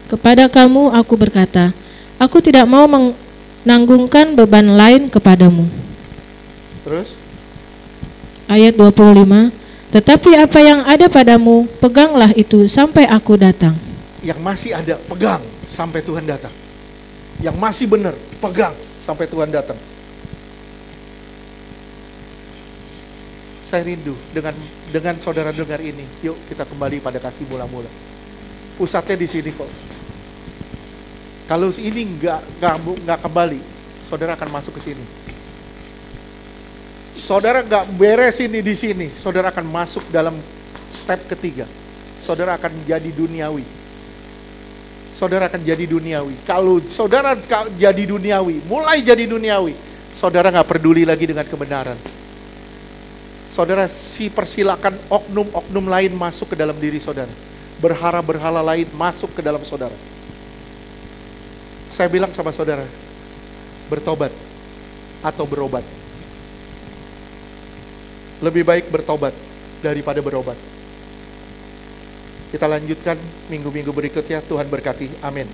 Kepada kamu aku berkata, aku tidak mau menanggungkan beban lain kepadamu. Terus? Ayat 25. Tetapi apa yang ada padamu, peganglah itu sampai aku datang. Yang masih ada, pegang sampai Tuhan datang. Yang masih benar, pegang sampai Tuhan datang. Saya rindu dengan saudara dengar ini. Yuk kita kembali pada kasih mula-mula. Pusatnya di sini kok. Kalau ini nggak kembali, saudara akan masuk ke sini. Saudara nggak beres ini di sini, saudara akan masuk dalam step ketiga. Saudara akan jadi duniawi. Saudara akan jadi duniawi. Kalau saudara jadi duniawi, mulai jadi duniawi, saudara nggak peduli lagi dengan kebenaran. Saudara persilakan oknum-oknum lain masuk ke dalam diri saudara. Berhala-berhala lain masuk ke dalam saudara. Saya bilang sama saudara, bertobat atau berobat. Lebih baik bertobat daripada berobat. Kita lanjutkan minggu-minggu berikutnya. Tuhan berkati. Amin.